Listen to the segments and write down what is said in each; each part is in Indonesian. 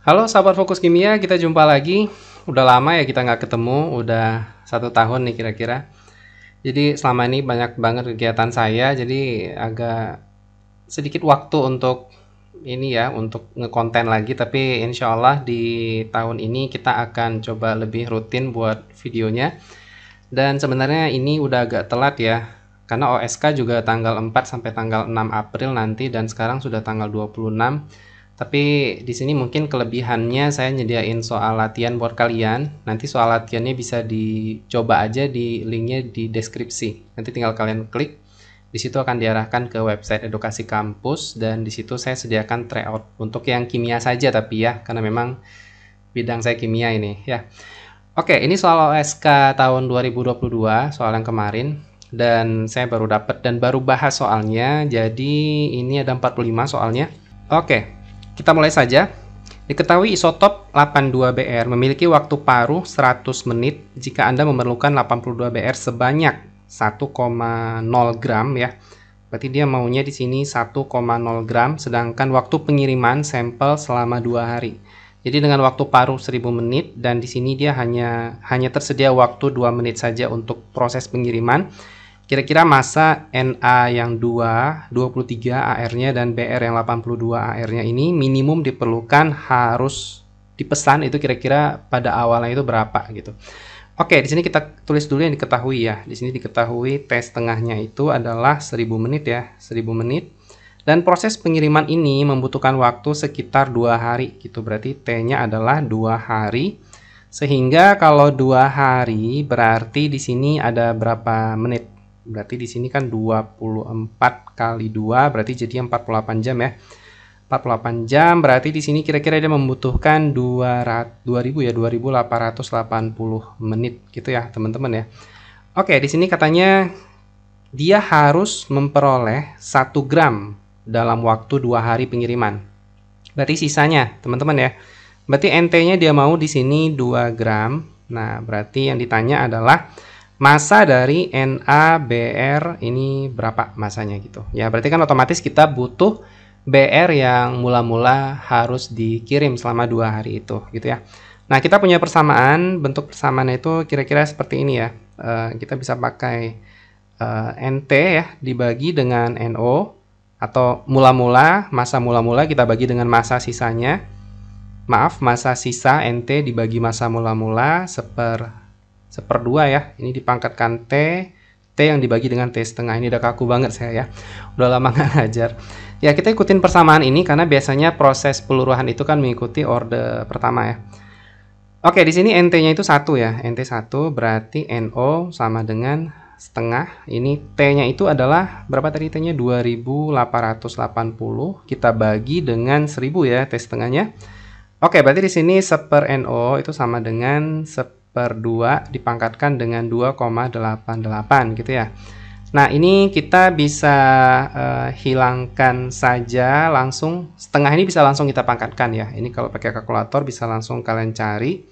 Halo sahabat Fokus Kimia, kita jumpa lagi. Udah lama ya kita nggak ketemu, udah 1 tahun nih kira-kira. Jadi selama ini banyak banget kegiatan saya, jadi agak sedikit waktu untuk ini ya, untuk ngekonten lagi. Tapi insya Allah di tahun ini kita akan coba lebih rutin buat videonya. Dan sebenarnya ini udah agak telat ya, karena OSK juga tanggal 4 sampai tanggal 6 April nanti, dan sekarang sudah tanggal 26. Tapi di sini mungkin kelebihannya saya nyediain soal latihan buat kalian. Nanti soal latihannya bisa dicoba aja di linknya di deskripsi. Nanti tinggal kalian klik. Di situ akan diarahkan ke website edukasi kampus, dan di situ saya sediakan tryout untuk yang kimia saja tapi ya, karena memang bidang saya kimia ini ya. Oke, ini soal OSK tahun 2022, soal yang kemarin, dan saya baru dapat dan baru bahas soalnya. Jadi ini ada 45 soalnya. Oke, kita mulai saja. Diketahui isotop 82Br memiliki waktu paruh 100 menit jika Anda memerlukan 82Br sebanyak 1,0 gram ya. Berarti dia maunya di sini 1,0 gram, sedangkan waktu pengiriman sampel selama 2 hari. Jadi dengan waktu paruh 1000 menit, dan di sini dia hanya tersedia waktu 2 menit saja untuk proses pengiriman. Kira-kira massa Na yang 23 AR-nya dan Br yang 82 AR-nya ini minimum diperlukan harus dipesan itu kira-kira pada awalnya itu berapa gitu. Oke, di sini kita tulis dulu yang diketahui ya. Di sini diketahui T setengahnya itu adalah 1000 menit ya, 1000 menit. Dan proses pengiriman ini membutuhkan waktu sekitar 2 hari gitu. Berarti T-nya adalah 2 hari. Sehingga kalau 2 hari berarti di sini ada berapa menit? Berarti di sini kan 24 kali 2 berarti jadi 48 jam ya. 48 jam berarti di sini kira-kira dia membutuhkan 2000 ya, 2880 menit gitu ya, teman-teman ya. Oke, di sini katanya dia harus memperoleh 1 gram dalam waktu 2 hari pengiriman. Berarti sisanya, teman-teman ya. Berarti NT-nya dia mau di sini 2 gram. Nah, berarti yang ditanya adalah massa dari NaBr ini berapa masanya gitu. Ya, berarti kan otomatis kita butuh Br yang mula-mula harus dikirim selama 2 hari itu gitu ya. Nah, kita punya persamaan, bentuk persamaannya itu kira-kira seperti ini ya. Kita bisa pakai NT ya dibagi dengan NO, atau mula-mula, massa mula-mula kita bagi dengan massa sisanya. Maaf, massa sisa NT dibagi massa mula-mula seperdua ya. Ini dipangkatkan T yang dibagi dengan T setengah. Ini udah kaku banget saya ya. Udah lama nggak ngajar. Ya, kita ikutin persamaan ini karena biasanya proses peluruhan itu kan mengikuti orde pertama ya. Oke, di sini NT-nya itu 1 ya. NT 1 berarti NO sama dengan setengah. Ini T-nya itu adalah berapa tadi T-nya? 2880. Kita bagi dengan 1000 ya, T setengahnya. Oke, berarti di sini 1 NO itu sama dengan 1/2 dipangkatkan dengan 2,88 gitu ya. Nah, ini kita bisa hilangkan saja langsung. Setengah ini bisa langsung kita pangkatkan ya. Ini kalau pakai kalkulator bisa langsung kalian cari.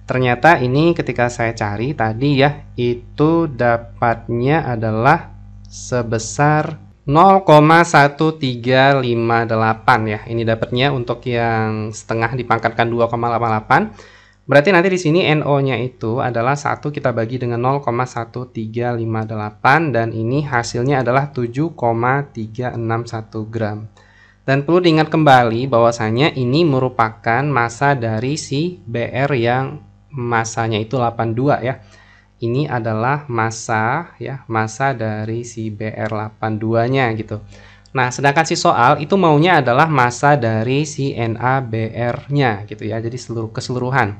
Ternyata ini ketika saya cari tadi ya, itu dapatnya adalah sebesar 0,1358 ya. Ini dapatnya untuk yang setengah dipangkatkan 2,88. Berarti nanti di sini NO-nya itu adalah 1 kita bagi dengan 0,1358, dan ini hasilnya adalah 7,361 gram. Dan perlu diingat kembali bahwasanya ini merupakan massa dari si Br yang massanya itu 82 ya. Ini adalah massa ya, massa dari si Br82-nya gitu. Nah, sedangkan si soal itu maunya adalah massa dari si NaBr-nya gitu ya. Jadi keseluruhan.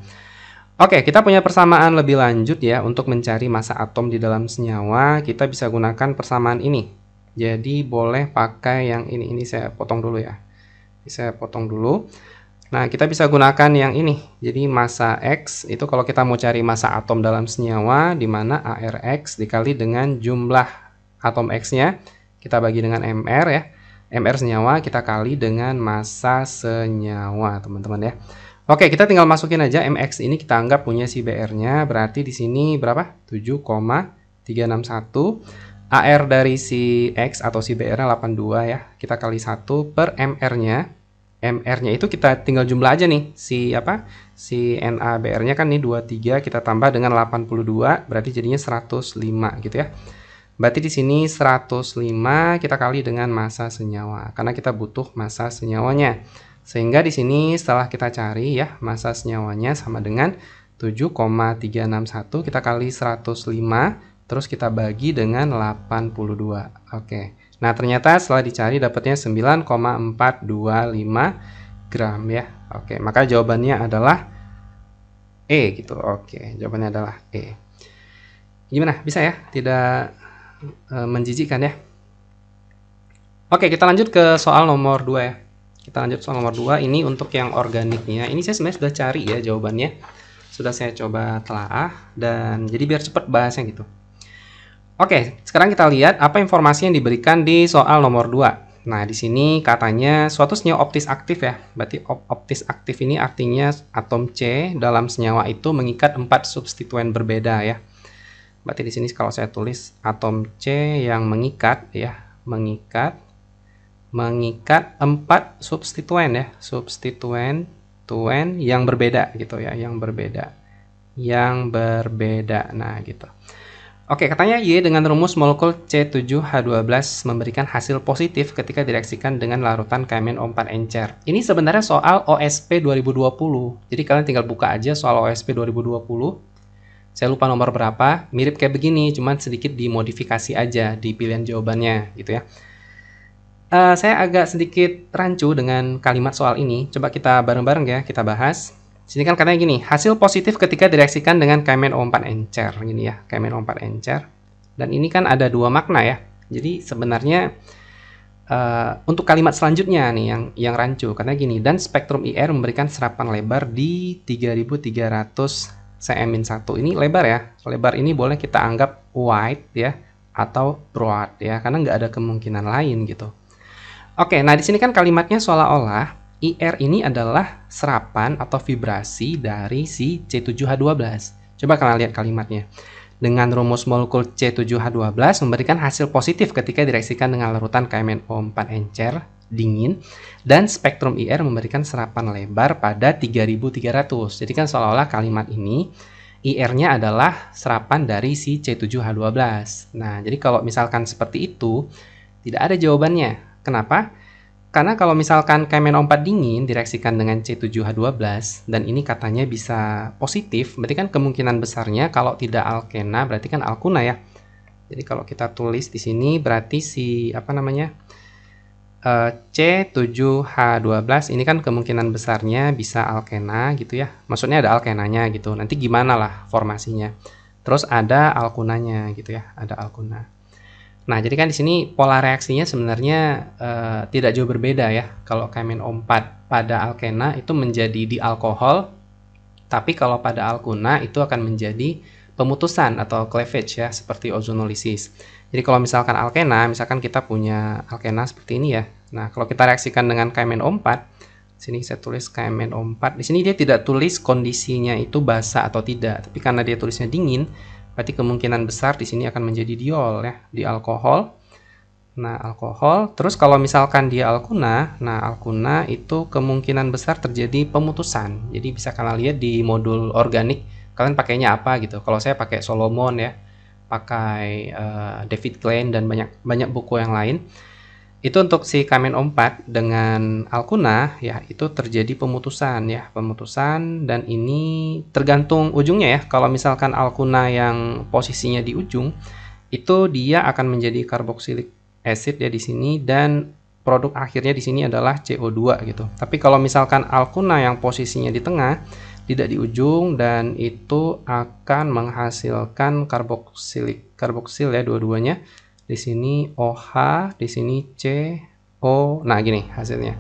Oke, kita punya persamaan lebih lanjut ya. Untuk mencari massa atom di dalam senyawa, kita bisa gunakan persamaan ini. Jadi boleh pakai yang ini. Ini saya potong dulu ya. Saya potong dulu. Nah, kita bisa gunakan yang ini. Jadi massa X itu kalau kita mau cari massa atom dalam senyawa, di mana ARX dikali dengan jumlah atom X-nya, kita bagi dengan MR ya. MR senyawa kita kali dengan massa senyawa, teman-teman ya. Oke, kita tinggal masukin aja MX ini, kita anggap punya si BR-nya. Berarti di sini berapa? 7,361. AR dari si X atau si BR-nya 82 ya. Kita kali 1 per MR-nya. MR-nya itu kita tinggal jumlah aja nih, si NaBr-nya kan nih 23 kita tambah dengan 82 berarti jadinya 105 gitu ya. Berarti di sini 105 kita kali dengan massa senyawa karena kita butuh massa senyawanya. Sehingga di sini setelah kita cari ya, massa senyawanya sama dengan 7,361 kita kali 105 terus kita bagi dengan 82. Oke. Nah, ternyata setelah dicari dapatnya 9,425 gram ya. Oke, maka jawabannya adalah E gitu. Oke, jawabannya adalah E. Gimana? Bisa ya? Tidak menjijikkan ya? Oke, kita lanjut ke soal nomor 2 ya. Kita lanjut soal nomor 2. Ini untuk yang organiknya. Ini saya sebenarnya sudah cari ya jawabannya. Sudah saya coba telaah dan jadi biar cepat bahasnya gitu. Oke, sekarang kita lihat apa informasi yang diberikan di soal nomor 2. Nah, di sini katanya suatu senyawa optis aktif ya. Berarti optis aktif ini artinya atom C dalam senyawa itu mengikat 4 substituen berbeda ya. Berarti di sini kalau saya tulis atom C yang mengikat ya, mengikat 4 substituen ya, substituen yang berbeda gitu ya, yang berbeda. Nah, gitu. Oke, katanya Y dengan rumus molekul C7H12 memberikan hasil positif ketika direaksikan dengan larutan KMnO4 encer. Ini sebenarnya soal OSP 2020. Jadi kalian tinggal buka aja soal OSP 2020. Saya lupa nomor berapa, mirip kayak begini, cuman sedikit dimodifikasi aja di pilihan jawabannya gitu ya. Saya agak sedikit rancu dengan kalimat soal ini. Coba kita bareng-bareng ya, kita bahas. Sini kan katanya gini, hasil positif ketika direaksikan dengan KMnO4 encer, gini ya, KMnO4 encer. Dan ini kan ada dua makna ya. Jadi sebenarnya untuk kalimat selanjutnya nih yang rancu, karena gini, dan spektrum IR memberikan serapan lebar di 3300 cm1. Ini lebar ya. Lebar ini boleh kita anggap wide ya atau broad ya, karena nggak ada kemungkinan lain gitu. Oke, nah di sini kan kalimatnya seolah-olah IR ini adalah serapan atau vibrasi dari si C7H12. Coba kalian lihat kalimatnya. Dengan rumus molekul C7H12 memberikan hasil positif ketika direaksikan dengan larutan KMnO4 encer dingin dan spektrum IR memberikan serapan lebar pada 3300. Jadi kan seolah-olah kalimat ini IR-nya adalah serapan dari si C7H12. Nah, jadi kalau misalkan seperti itu tidak ada jawabannya. Kenapa? Karena kalau misalkan KMnO4 dingin direaksikan dengan C7H12 dan ini katanya bisa positif, berarti kan kemungkinan besarnya kalau tidak alkena berarti kan alkuna ya. Jadi kalau kita tulis di sini berarti si C7H12 ini kan kemungkinan besarnya bisa alkena gitu ya. Maksudnya ada alkenanya gitu. Nanti gimana lah formasinya. Terus ada alkunanya gitu ya, ada alkuna. Nah, jadi kan di sini pola reaksinya sebenarnya tidak jauh berbeda ya. Kalau KMnO4 pada alkena itu menjadi dialkohol, tapi kalau pada alkuna itu akan menjadi pemutusan atau cleavage ya, seperti ozonolisis. Jadi kalau misalkan alkena, misalkan kita punya alkena seperti ini ya. Nah, kalau kita reaksikan dengan KMnO4, sini saya tulis KMnO4. Di sini dia tidak tulis kondisinya itu basa atau tidak, tapi karena dia tulisnya dingin, berarti kemungkinan besar di sini akan menjadi diol ya, di alkohol. Nah, alkohol. Terus kalau misalkan dia alkuna, nah alkuna itu kemungkinan besar terjadi pemutusan. Jadi bisa kalian lihat di modul organik, kalian pakainya apa gitu. Kalau saya pakai Solomon ya, pakai David Klein dan banyak buku yang lain. Itu untuk si KMnO4 dengan alkuna ya itu terjadi pemutusan ya, pemutusan, dan ini tergantung ujungnya ya. Kalau misalkan alkuna yang posisinya di ujung itu dia akan menjadi carboxylic acid ya di sini dan produk akhirnya di sini adalah CO2 gitu. Tapi kalau misalkan alkuna yang posisinya di tengah tidak di ujung dan itu akan menghasilkan karboksil ya dua-duanya. Di sini OH, di sini CO. Nah, gini hasilnya.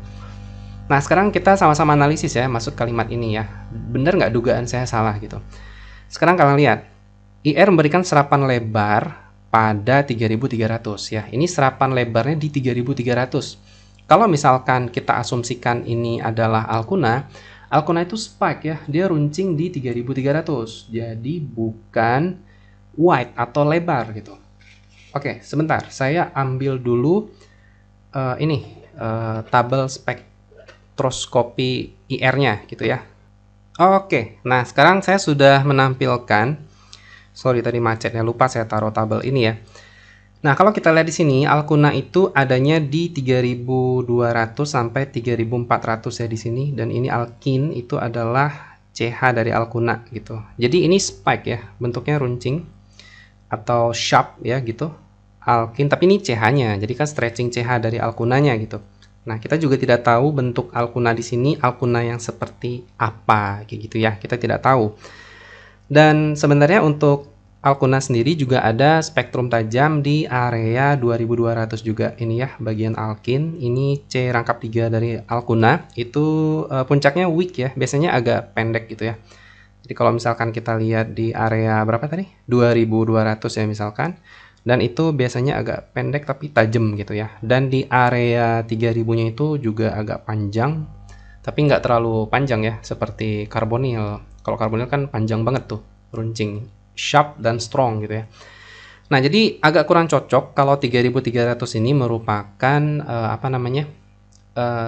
Nah, sekarang kita sama-sama analisis ya, masuk kalimat ini ya. Bener nggak dugaan saya salah gitu. Sekarang kalian lihat. IR memberikan serapan lebar pada 3300 ya. Ini serapan lebarnya di 3300. Kalau misalkan kita asumsikan ini adalah alkuna, alkuna itu spike ya. Dia runcing di 3300. Jadi bukan wide atau lebar gitu. Oke, sebentar. Saya ambil dulu tabel spektrum spektroskopi IR-nya gitu ya. Oke, nah sekarang saya sudah menampilkan, sorry tadi macetnya, lupa saya taruh tabel ini ya. Nah, kalau kita lihat di sini, Alkuna itu adanya di 3200 sampai 3400 ya di sini, dan ini alkin itu adalah CH dari Alkuna gitu. Jadi ini spike ya, bentuknya runcing atau sharp ya gitu. Alkin, tapi ini CH-nya. Jadi kan stretching CH dari Alkunanya gitu. Nah, kita juga tidak tahu bentuk Alkuna di sini, Alkuna yang seperti apa kayak gitu ya. Kita tidak tahu. Dan sebenarnya untuk Alkuna sendiri juga ada spektrum tajam di area 2200 juga. Ini ya bagian alkin. Ini C rangkap 3 dari Alkuna. Itu puncaknya weak ya. Biasanya agak pendek gitu ya. Jadi kalau misalkan kita lihat di area berapa tadi? 2200 ya misalkan. Dan itu biasanya agak pendek tapi tajam gitu ya. Dan di area 3000-nya itu juga agak panjang. Tapi nggak terlalu panjang ya. Seperti karbonil. Kalau karbonil kan panjang banget tuh. Runcing. Sharp dan strong gitu ya. Nah, jadi agak kurang cocok kalau 3300 ini merupakan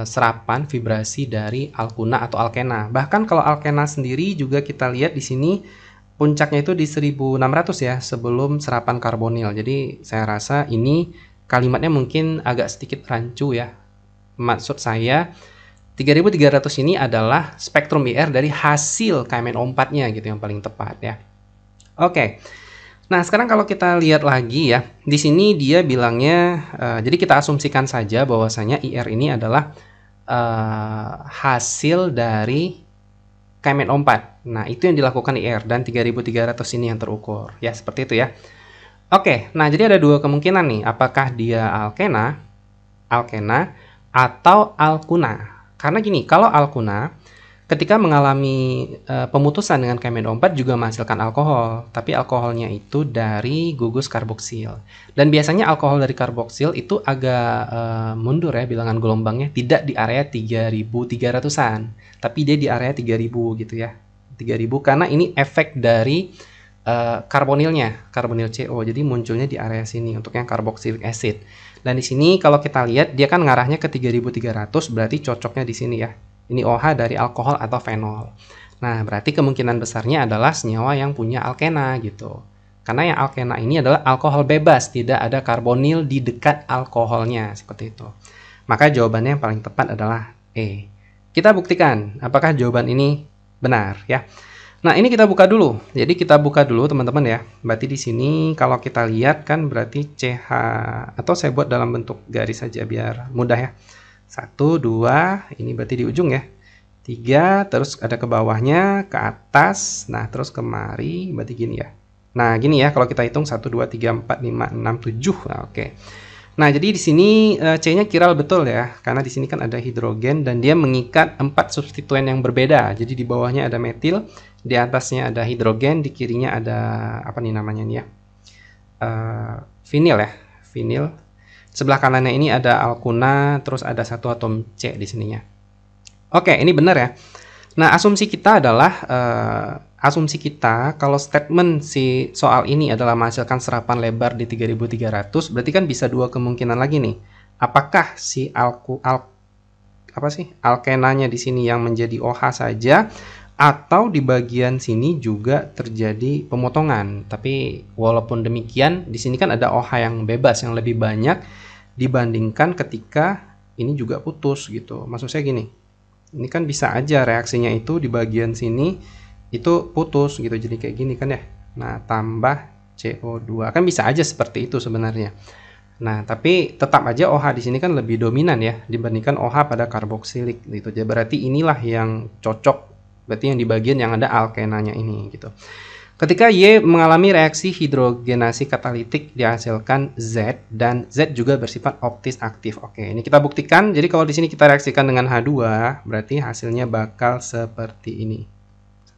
serapan vibrasi dari Alkuna atau Alkena. Bahkan kalau Alkena sendiri juga kita lihat di sini puncaknya itu di 1600 ya sebelum serapan karbonil. Jadi saya rasa ini kalimatnya mungkin agak sedikit rancu ya. Maksud saya 3300 ini adalah spektrum IR dari hasil KMNO4-nya gitu yang paling tepat ya. Oke, nah sekarang kalau kita lihat lagi ya, di sini dia bilangnya, jadi kita asumsikan saja bahwasanya IR ini adalah hasil dari KMNO4. Nah itu yang dilakukan IR dan 3300 ini yang terukur, ya seperti itu ya. Oke, nah jadi ada dua kemungkinan nih, apakah dia alkena, atau alkuna. Karena gini, kalau alkuna ketika mengalami pemutusan dengan KMNO4 juga menghasilkan alkohol, tapi alkoholnya itu dari gugus karboksil. Dan biasanya alkohol dari karboksil itu agak mundur ya bilangan gelombangnya, tidak di area 3300-an, tapi dia di area 3000 gitu ya. 3000 karena ini efek dari karbonilnya, karbonil CO. Jadi munculnya di area sini untuk yang carboxylic acid. Dan di sini kalau kita lihat dia kan ngarahnya ke 3300, berarti cocoknya di sini ya. Ini OH dari alkohol atau fenol. Nah, berarti kemungkinan besarnya adalah senyawa yang punya alkena gitu. Karena yang alkena ini adalah alkohol bebas, tidak ada karbonil di dekat alkoholnya, seperti itu. Maka jawabannya yang paling tepat adalah E. Kita buktikan apakah jawaban ini benar ya. Nah, ini kita buka dulu. Jadi kita buka dulu teman-teman ya. Berarti di sini kalau kita lihat kan berarti CH, atau saya buat dalam bentuk garis saja biar mudah ya. 1, 2, ini berarti di ujung ya. 3, terus ada ke bawahnya, ke atas, nah terus kemari, berarti gini ya. Nah gini ya, kalau kita hitung 1, 2, 3, 4, 5, 6, 7, nah oke. Nah jadi di sini C-nya chiral betul ya, karena di sini kan ada hidrogen dan dia mengikat 4 substituen yang berbeda. Jadi di bawahnya ada metil, di atasnya ada hidrogen, di kirinya ada apa nih namanya nih ya, vinil ya, vinil. Sebelah kanannya ini ada alkuna, terus ada satu atom C di sininya. Oke, ini benar ya. Nah, asumsi kita adalah asumsi kita kalau statement si soal ini adalah menghasilkan serapan lebar di 3300, berarti kan bisa dua kemungkinan lagi nih. Apakah si alkenanya di sini yang menjadi OH saja, atau di bagian sini juga terjadi pemotongan. Tapi walaupun demikian, di sini kan ada OH yang bebas yang lebih banyak dibandingkan ketika ini juga putus gitu. Maksud saya gini, ini kan bisa aja reaksinya itu di bagian sini itu putus gitu, jadi kayak gini kan ya. Nah, tambah CO2 kan bisa aja seperti itu sebenarnya. Nah, tapi tetap aja OH di sini kan lebih dominan ya dibandingkan OH pada karboksilik gitu. Jadi berarti inilah yang cocok, berarti yang di bagian yang ada alkenanya ini gitu. Ketika Y mengalami reaksi hidrogenasi katalitik dihasilkan Z, dan Z juga bersifat optis aktif. Oke, ini kita buktikan. Jadi kalau di sini kita reaksikan dengan H2, berarti hasilnya bakal seperti ini.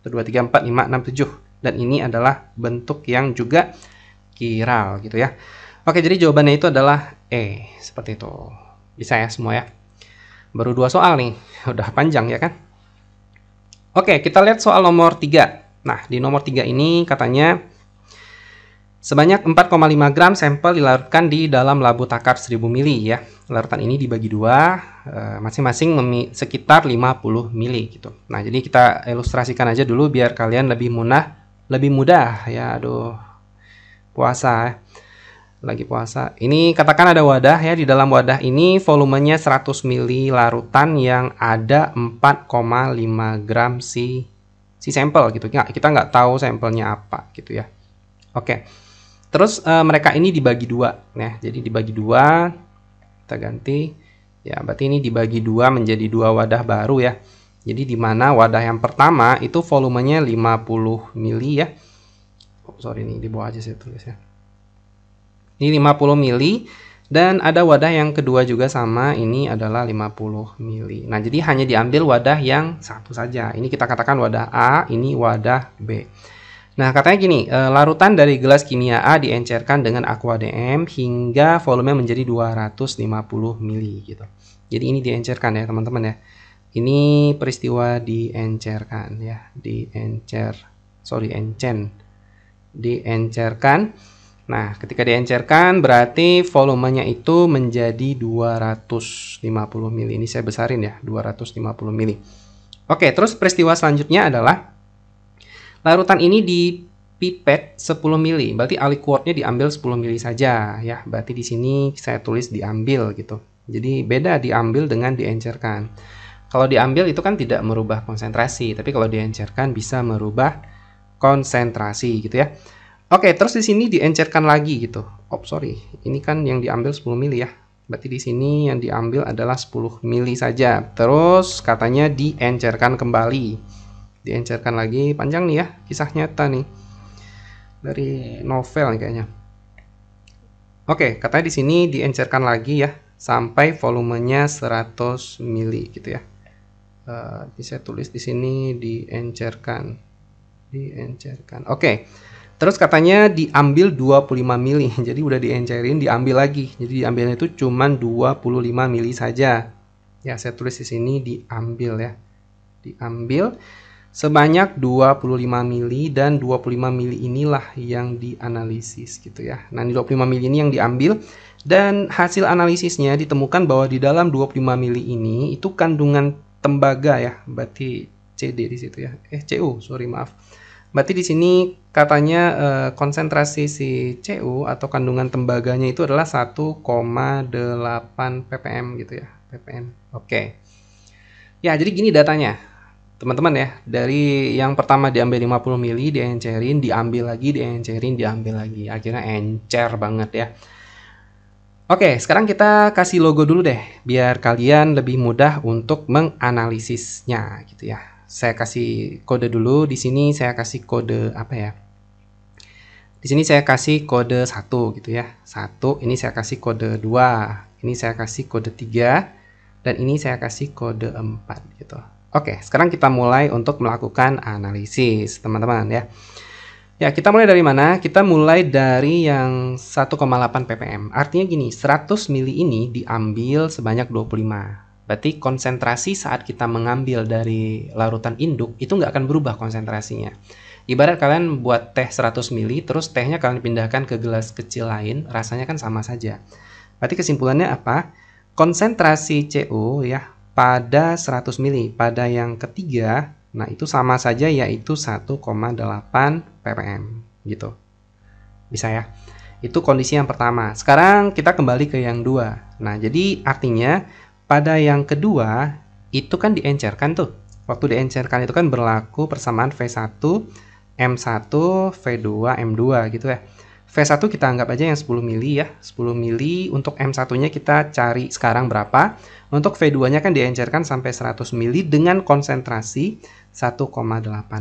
1, 2, 3, 4, 5, 6, 7. Dan ini adalah bentuk yang juga chiral gitu ya. Oke, jadi jawabannya itu adalah E. Seperti itu. Bisa ya semua ya. Baru 2 soal nih. Udah panjang ya kan? Oke, kita lihat soal nomor 3. Nah, di nomor 3 ini katanya Sebanyak 4,5 gram sampel dilarutkan di dalam labu takar 1000 ml ya. Larutan ini dibagi dua, masing-masing sekitar 50 ml gitu. Nah, jadi kita ilustrasikan aja dulu biar kalian lebih mudah ya. Aduh, puasa lagi puasa. Ini katakan ada wadah ya, di dalam wadah ini volumenya 100 ml larutan yang ada 4,5 gram si sampel gitu. Kita nggak tahu sampelnya apa gitu ya. Oke. Terus mereka ini dibagi dua ya. Jadi dibagi dua, kita ganti ya, berarti ini dibagi dua menjadi dua wadah baru ya. Jadi di mana wadah yang pertama itu volumenya 50 ml ya. Oh, sorry, ini di bawah aja saya tulis ya. Ini 50 ml dan ada wadah yang kedua juga sama, ini adalah 50 ml. Nah, jadi hanya diambil wadah yang satu saja. Ini kita katakan wadah A, ini wadah B. Nah, katanya gini, larutan dari gelas kimia A diencerkan dengan aqua DM hingga volume menjadi 250 ml gitu. Jadi ini diencerkan ya, teman-teman ya. Ini peristiwa diencerkan ya, diencerkan. Nah, ketika diencerkan berarti volumenya itu menjadi 250 ml. Ini saya besarin ya, 250 ml. Oke, terus peristiwa selanjutnya adalah larutan ini dipipet 10 ml, berarti aliquotnya diambil 10 ml saja ya. Berarti di sini saya tulis diambil gitu. Jadi beda diambil dengan diencerkan. Kalau diambil itu kan tidak merubah konsentrasi, tapi kalau diencerkan bisa merubah konsentrasi gitu ya. Oke, terus di sini diencerkan lagi gitu. Oh, sorry. Ini kan yang diambil 10 ml ya. Berarti di sini yang diambil adalah 10 ml saja. Terus katanya diencerkan kembali. Diencerkan lagi, panjang nih ya, kisah nyata nih dari novel nih kayaknya. Oke, katanya di sini diencerkan lagi ya sampai volumenya 100 ml gitu ya. Saya tulis di sini diencerkan. Oke. Terus katanya diambil 25 ml. Jadi udah diencerin, diambil lagi. Jadi diambilnya itu cuman 25 ml saja. Ya, saya tulis di sini diambil ya. Diambil sebanyak 25 ml dan 25 ml inilah yang dianalisis gitu ya. Nah, 25 ml ini yang diambil dan hasil analisisnya ditemukan bahwa di dalam 25 ml ini itu kandungan tembaga ya. Berarti CD di situ ya. CU, sorry maaf. Berarti di sini katanya konsentrasi si CU atau kandungan tembaganya itu adalah 1,8 ppm gitu ya. ppm. Oke. Ya, jadi gini datanya. Teman-teman ya, dari yang pertama diambil 50 ml, diencerin, diambil lagi, diencerin, diambil lagi. Akhirnya encer banget ya. Oke, sekarang kita kasih logo dulu deh, biar kalian lebih mudah untuk menganalisisnya gitu ya. Saya kasih kode dulu, di sini saya kasih kode apa ya? Di sini saya kasih kode 1 gitu ya. 1, ini saya kasih kode 2, ini saya kasih kode 3, dan ini saya kasih kode 4 gitu. Oke, sekarang kita mulai untuk melakukan analisis, teman-teman ya. Ya, kita mulai dari mana? Kita mulai dari yang 1,8 ppm. Artinya gini, 100 ml ini diambil sebanyak 25. Berarti konsentrasi saat kita mengambil dari larutan induk itu nggak akan berubah konsentrasinya. Ibarat kalian buat teh 100 ml, terus tehnya kalian pindahkan ke gelas kecil lain, rasanya kan sama saja. Berarti kesimpulannya apa? Konsentrasi CO ya, pada 100 ml, pada yang ketiga, nah itu sama saja yaitu 1,8 ppm gitu. Bisa ya? Itu kondisi yang pertama. Sekarang kita kembali ke yang dua. Nah, jadi artinya pada yang kedua itu kan diencerkan tuh. Waktu diencerkan itu kan berlaku persamaan V1, M1, V2, M2 gitu ya. V1 kita anggap aja yang 10 ml ya. 10 ml untuk M1-nya kita cari sekarang berapa. Untuk V2-nya kan diencerkan sampai 100 ml dengan konsentrasi 1,8.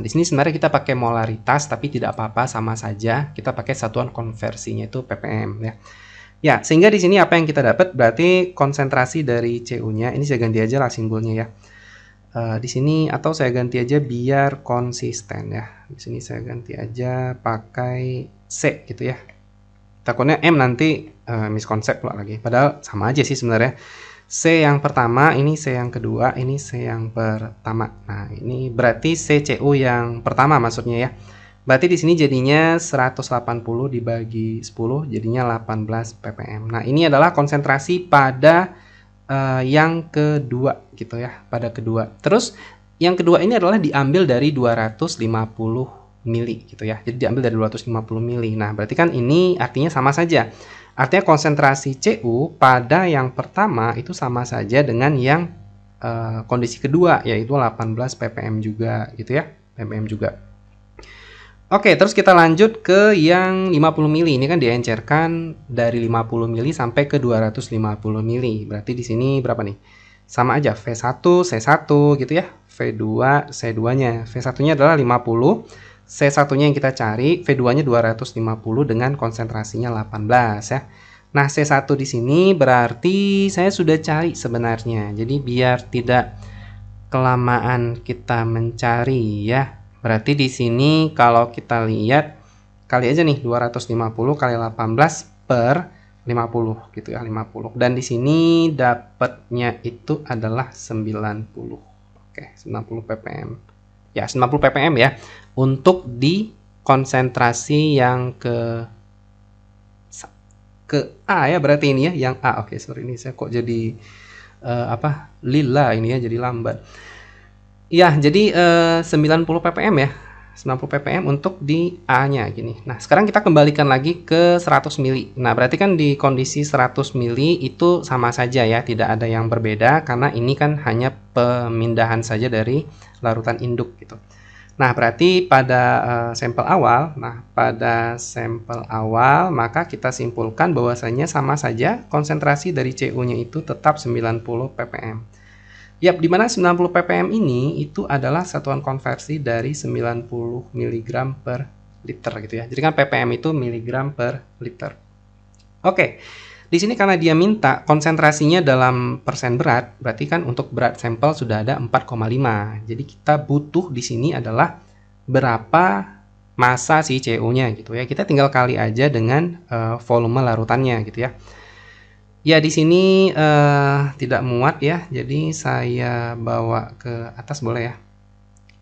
Di sini sebenarnya kita pakai molaritas tapi tidak apa-apa, sama saja. Kita pakai satuan konversinya itu ppm ya. Ya, sehingga di sini apa yang kita dapat berarti konsentrasi dari CU-nya. Ini saya ganti aja lah simbolnya ya. Di sini atau saya ganti aja biar konsisten ya. Di sini saya ganti aja pakai C gitu ya. Takutnya M nanti miskonsep pula lagi. Padahal sama aja sih sebenarnya. C yang pertama, ini C yang kedua, ini C yang pertama. Nah, ini berarti CCU yang pertama maksudnya ya. Berarti di sini jadinya 180 dibagi 10 jadinya 18 ppm. Nah, ini adalah konsentrasi pada yang kedua gitu ya, pada kedua. Terus yang kedua ini adalah diambil dari 250 mili gitu ya. Jadi diambil dari 250 mili. Nah, berarti kan ini artinya sama saja. Artinya konsentrasi Cu pada yang pertama itu sama saja dengan yang kondisi kedua, yaitu 18 ppm juga gitu ya, ppm juga. Oke, terus kita lanjut ke yang 50 mili. Ini kan diencerkan dari 50 mili sampai ke 250 mili. Berarti di sini berapa nih? Sama aja, V1, C1 gitu ya. V2, C2-nya. V1-nya adalah 50, C1-nya yang kita cari, V2-nya 250 dengan konsentrasinya 18 ya. Nah, C1 di sini berarti saya sudah cari sebenarnya. Jadi biar tidak kelamaan kita mencari ya. Berarti di sini kalau kita lihat kali aja nih 250 kali 18 per 50 gitu ya, 50. Dan di sini dapatnya itu adalah 90. Oke, 90 ppm. Ya, 90 ppm ya. Untuk di konsentrasi yang ke A ya, berarti ini ya, yang A. Oke, sorry, ini saya kok jadi lila ini ya, jadi lambat. Ya, jadi 90 ppm ya. 90 ppm untuk di A-nya gini. Nah, sekarang kita kembalikan lagi ke 100 mili. Nah, berarti kan di kondisi 100 mili itu sama saja ya, tidak ada yang berbeda karena ini kan hanya pemindahan saja dari larutan induk gitu. Nah, berarti pada sampel awal, maka kita simpulkan bahwasanya sama saja konsentrasi dari Cu-nya itu tetap 90 ppm. Yap, di mana 90 ppm ini itu adalah satuan konversi dari 90 mg per liter gitu ya. Jadi kan ppm itu miligram per liter. Oke. Di sini karena dia minta konsentrasinya dalam persen berat, berarti kan untuk berat sampel sudah ada 4,5. Jadi kita butuh di sini adalah berapa massa si Cu-nya gitu ya. Kita tinggal kali aja dengan volume larutannya gitu ya. Ya, di sini tidak muat ya. Jadi saya bawa ke atas boleh ya.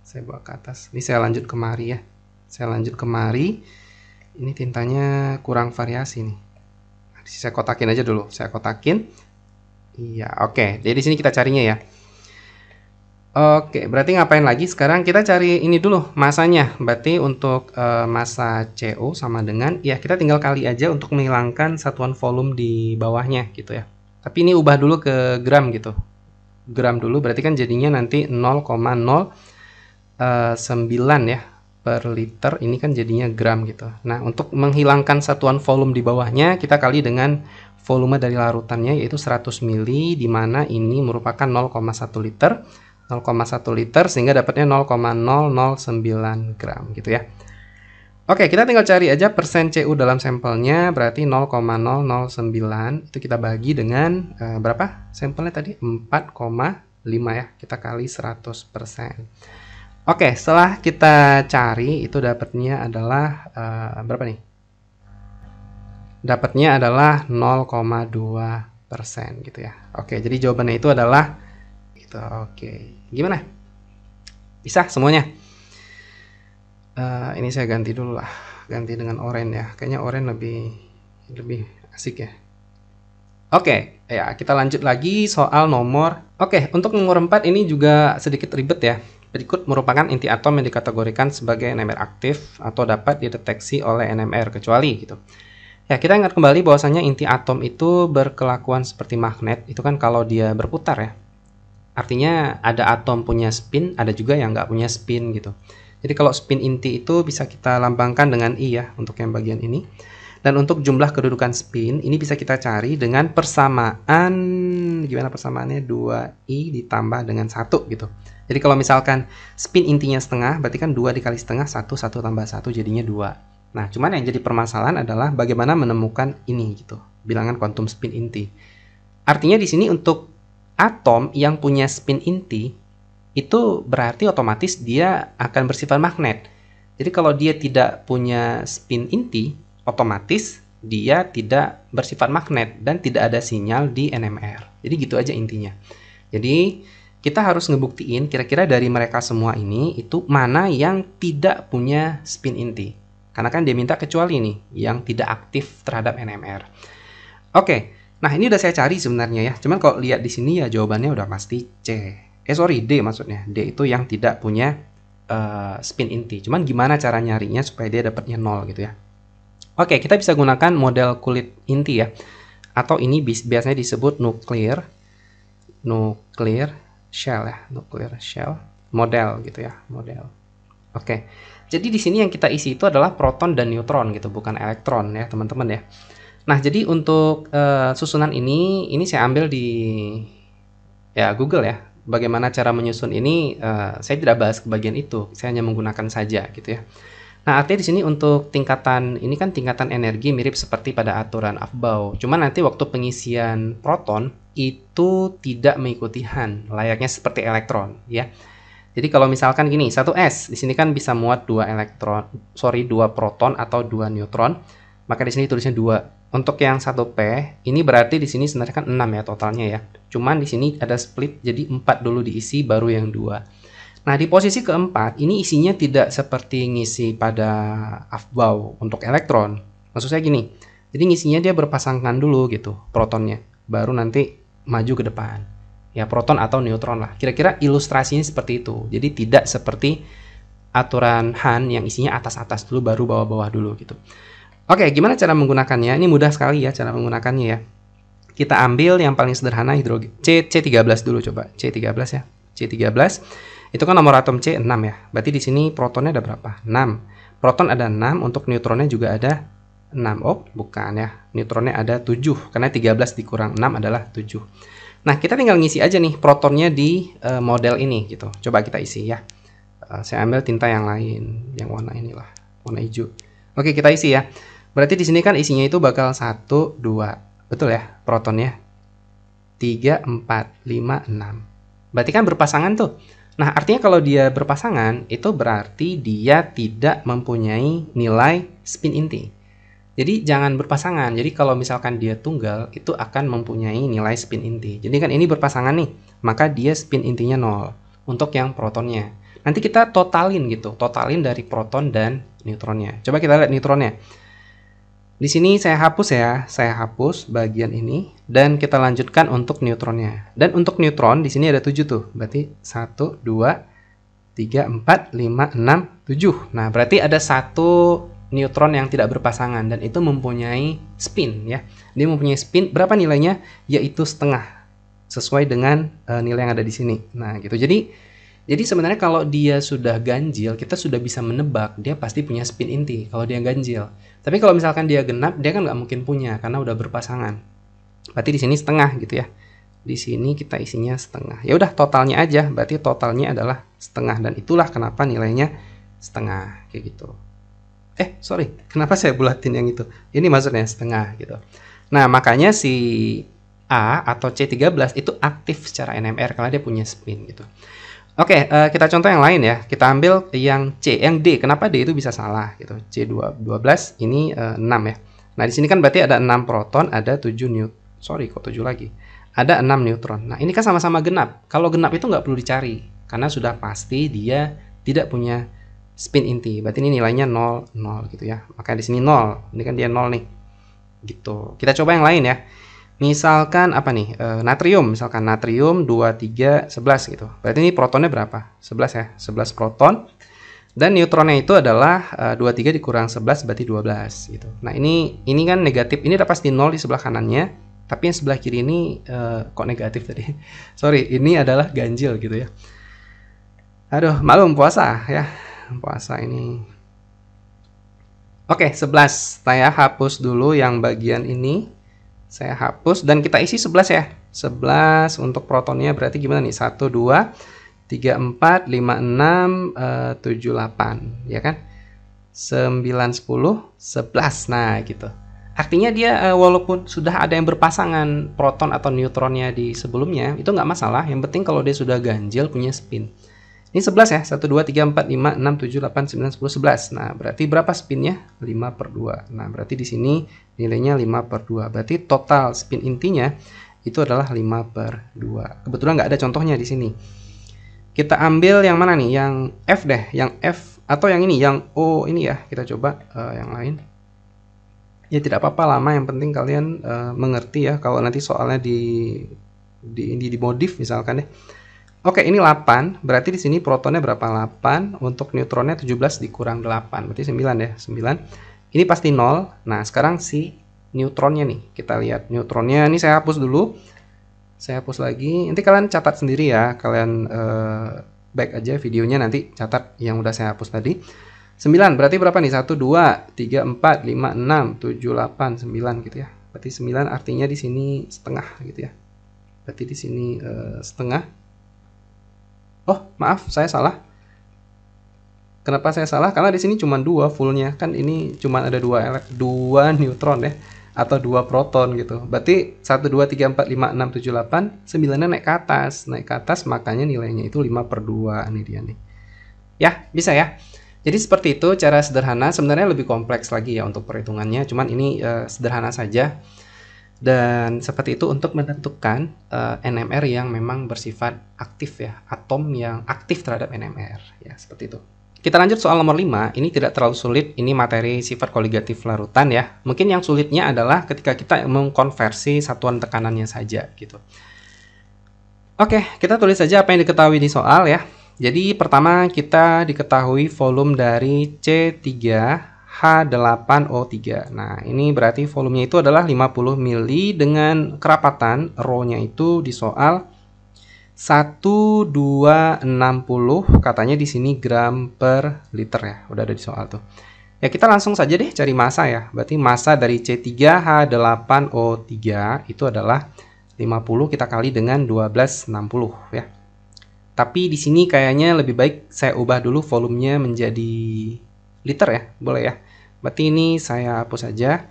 Saya bawa ke atas. Ini saya lanjut kemari ya. Saya lanjut kemari. Ini tintanya kurang variasi nih. Saya kotakin aja dulu. Saya kotakin. Iya, oke. Jadi di sini kita carinya ya. Oke, berarti ngapain lagi? Sekarang kita cari ini dulu masanya. Berarti untuk massa CO sama dengan, ya kita tinggal kali aja untuk menghilangkan satuan volume di bawahnya gitu ya. Tapi ini ubah dulu ke gram gitu. Gram dulu berarti kan jadinya nanti 0,09 ya per liter. Ini kan jadinya gram gitu. Nah, untuk menghilangkan satuan volume di bawahnya, kita kali dengan volume dari larutannya yaitu 100 mili, di mana ini merupakan 0,1 liter. 0,1 liter sehingga dapatnya 0,009 gram gitu ya. Oke, kita tinggal cari aja persen Cu dalam sampelnya, berarti 0,009 itu kita bagi dengan berapa sampelnya tadi? 4,5 ya, kita kali 100%. Oke, setelah kita cari itu dapatnya adalah berapa nih? Dapatnya adalah 0,2% gitu ya. Oke, jadi jawabannya itu adalah oke, gimana? Bisa semuanya? Ini saya ganti dulu lah, ganti dengan oranye ya. Kayaknya oranye lebih asik ya. Oke, ya kita lanjut lagi soal nomor. Oke, untuk nomor 4 ini juga sedikit ribet ya. Berikut merupakan inti atom yang dikategorikan sebagai NMR aktif atau dapat dideteksi oleh NMR kecuali gitu. Ya, kita ingat kembali bahwasanya inti atom itu berkelakuan seperti magnet. Itu kan kalau dia berputar ya. Artinya ada atom punya spin, ada juga yang nggak punya spin gitu. Jadi kalau spin inti itu bisa kita lambangkan dengan I ya untuk yang bagian ini. Dan untuk jumlah kedudukan spin ini bisa kita cari dengan persamaan, gimana persamaannya? 2I ditambah dengan 1 gitu. Jadi kalau misalkan spin intinya setengah, berarti kan 2 dikali setengah, 1 tambah 1 jadinya 2. Nah, cuman yang jadi permasalahan adalah bagaimana menemukan ini gitu, bilangan kuantum spin inti. Artinya di sini untuk atom yang punya spin inti itu berarti otomatis dia akan bersifat magnet. Jadi kalau dia tidak punya spin inti, otomatis dia tidak bersifat magnet dan tidak ada sinyal di NMR. Jadi gitu aja intinya. Jadi kita harus ngebuktiin kira-kira dari mereka semua ini itu mana yang tidak punya spin inti. Karena kan dia minta kecuali nih yang tidak aktif terhadap NMR. Oke, nah ini udah saya cari sebenarnya ya. Cuman kalau lihat di sini ya jawabannya udah pasti C. Sorry, D maksudnya. D itu yang tidak punya spin inti. Cuman gimana cara nyarinya supaya dia dapatnya 0 gitu ya. Oke, kita bisa gunakan model kulit inti ya. Atau ini biasanya disebut nuclear shell ya, nuclear shell model gitu ya, model. Oke. Jadi di sini yang kita isi itu adalah proton dan neutron gitu, bukan elektron ya, teman-teman ya. Nah, jadi untuk susunan ini saya ambil di ya Google ya. Bagaimana cara menyusun ini saya tidak bahas ke bagian itu. Saya hanya menggunakan saja gitu ya. Nah, artinya di sini untuk tingkatan ini kan tingkatan energi mirip seperti pada aturan Aufbau. Cuma nanti waktu pengisian proton itu tidak mengikuti Han, layaknya seperti elektron ya. Jadi kalau misalkan gini, 1s di sini kan bisa muat 2 proton atau 2 neutron. Maka di sini tulisnya 2. Untuk yang 1p ini berarti di sini sebenarnya kan 6 ya totalnya ya. Cuman di sini ada split jadi 4 dulu diisi baru yang 2. Nah, di posisi keempat, ini isinya tidak seperti ngisi pada Aufbau untuk elektron. Maksud saya gini, jadi ngisinya dia berpasangkan dulu gitu, protonnya. Baru nanti maju ke depan. Ya, proton atau neutron lah. Kira-kira ilustrasinya seperti itu. Jadi tidak seperti aturan Han yang isinya atas-atas dulu, baru bawah-bawah dulu gitu. Oke, gimana cara menggunakannya? Ini mudah sekali ya cara menggunakannya ya. Kita ambil yang paling sederhana hidrogen. C13 dulu coba. C13 ya. C13. Itu kan nomor atom C 6 ya. Berarti di sini protonnya ada berapa? 6. Proton ada 6, untuk neutronnya juga ada 6. Oh, bukan ya. Neutronnya ada 7 karena 13 dikurang 6 adalah 7. Nah, kita tinggal ngisi aja nih protonnya di model ini gitu. Coba kita isi ya. Saya ambil tinta yang lain, yang warna inilah, warna hijau. Oke, kita isi ya. Berarti di sini kan isinya itu bakal 1 2. Betul ya? Protonnya 3 4 5 6. Berarti kan berpasangan tuh. Nah, artinya kalau dia berpasangan, itu berarti dia tidak mempunyai nilai spin inti. Jadi, jangan berpasangan. Jadi, kalau misalkan dia tunggal, itu akan mempunyai nilai spin inti. Jadi, kan ini berpasangan nih, maka dia spin intinya 0 untuk yang protonnya. Nanti kita totalin gitu, totalin dari proton dan neutronnya. Coba kita lihat neutronnya. Di sini saya hapus ya, saya hapus bagian ini dan kita lanjutkan untuk neutronnya. Dan untuk neutron di sini ada 7 tuh. Berarti 1 2 3 4 5 6 7. Nah, berarti ada 1 neutron yang tidak berpasangan dan itu mempunyai spin ya. Dia mempunyai spin berapa nilainya? Yaitu setengah. Sesuai dengan nilai yang ada di sini. Nah, gitu. Jadi sebenarnya kalau dia sudah ganjil, kita sudah bisa menebak dia pasti punya spin inti kalau dia ganjil. Tapi kalau misalkan dia genap, dia kan nggak mungkin punya karena udah berpasangan. Berarti di sini setengah gitu ya. Di sini kita isinya setengah. Ya udah totalnya aja, berarti totalnya adalah setengah dan itulah kenapa nilainya setengah kayak gitu. Sorry, kenapa saya bulatin yang itu? Ini maksudnya setengah gitu. Nah, makanya si A atau C13 itu aktif secara NMR karena dia punya spin gitu. Oke, kita contoh yang lain ya. Kita ambil yang C, yang D. Kenapa D itu bisa salah gitu? C12 ini 6 ya. Nah, di sini kan berarti ada 6 proton, ada 7 neutron. Sorry, kok 7 lagi. Ada 6 neutron. Nah, ini kan sama-sama genap. Kalau genap itu nggak perlu dicari karena sudah pasti dia tidak punya spin inti. Berarti ini nilainya 0 0 gitu ya. Maka di sini 0. Ini kan dia 0 nih. Gitu. Kita coba yang lain ya. Misalkan apa nih? Natrium, misalkan natrium 2 3 11 gitu. Berarti ini protonnya berapa? 11 ya. 11 proton. Dan neutronnya itu adalah 23 dikurang 11 berarti 12 gitu. Nah, ini kan negatif. Ini udah pasti 0 di sebelah kanannya, tapi yang sebelah kiri ini kok negatif tadi. Sorry, ini adalah ganjil gitu ya. Aduh, malum puasa ya. Puasa ini. Oke, 11. Saya hapus dulu yang bagian ini. Saya hapus dan kita isi 11 ya. 11 untuk protonnya berarti gimana nih? 1 2 3 4 5 6 7 8 ya kan? 9 10 11. Nah, gitu. Artinya dia walaupun sudah ada yang berpasangan proton atau neutronnya di sebelumnya, itu nggak masalah. Yang penting kalau dia sudah ganjil punya spin. Ini 11 ya, 1, 2, 3, 4, 5, 6, 7, 8, 9, 10, 11. Nah, berarti berapa spinnya? 5/2. Nah, berarti di sini nilainya 5/2. Berarti total spin intinya itu adalah 5/2. Kebetulan nggak ada contohnya di sini. Kita ambil yang mana nih? Yang F deh, yang F atau yang ini, yang O ini ya. Kita coba yang lain. Ya tidak apa-apa lama, yang penting kalian mengerti ya kalau nanti soalnya dimodif misalkan deh. Oke, ini 8, berarti di sini protonnya berapa? 8, untuk neutronnya 17 dikurang 8, berarti 9 ya, 9. Ini pasti 0. Nah, sekarang si neutronnya nih, kita lihat neutronnya. Ini saya hapus dulu. Saya hapus lagi. Nanti kalian catat sendiri ya, kalian back aja videonya, nanti catat yang udah saya hapus tadi. 9 berarti berapa nih? 1, 2, 3, 4, 5, 6, 7, 8, 9 gitu ya. Berarti 9 artinya di sini setengah gitu ya. Berarti di sini setengah. Oh, maaf, saya salah. Kenapa saya salah? Karena di sini cuma 2 fullnya. Kan ini cuma ada 2 neutron ya. Atau 2 proton gitu. Berarti 1, 2, 3, 4, 5, 6, 7, 8. 9-nya naik ke atas. Naik ke atas makanya nilainya itu 5/2. Ini dia nih. Ya, bisa ya. Jadi seperti itu cara sederhana, sebenarnya lebih kompleks lagi ya untuk perhitungannya, cuman ini sederhana saja. Dan seperti itu untuk menentukan NMR yang memang bersifat aktif ya, atom yang aktif terhadap NMR ya, seperti itu. Kita lanjut soal nomor 5, ini tidak terlalu sulit, ini materi sifat koligatif larutan ya. Mungkin yang sulitnya adalah ketika kita mengkonversi satuan tekanannya saja gitu. Oke, kita tulis saja apa yang diketahui di soal ya. Jadi pertama kita diketahui volume dari C3H8O3. Nah, ini berarti volumenya itu adalah 50 mili dengan kerapatan rho-nya itu di soal 1260, katanya di sini gram per liter ya. Udah ada di soal tuh. Ya, kita langsung saja deh cari massa ya. Berarti massa dari C3H8O3 itu adalah 50 kita kali dengan 1260 ya. Tapi di sini kayaknya lebih baik saya ubah dulu volumenya menjadi liter ya, boleh ya. Berarti ini saya hapus saja.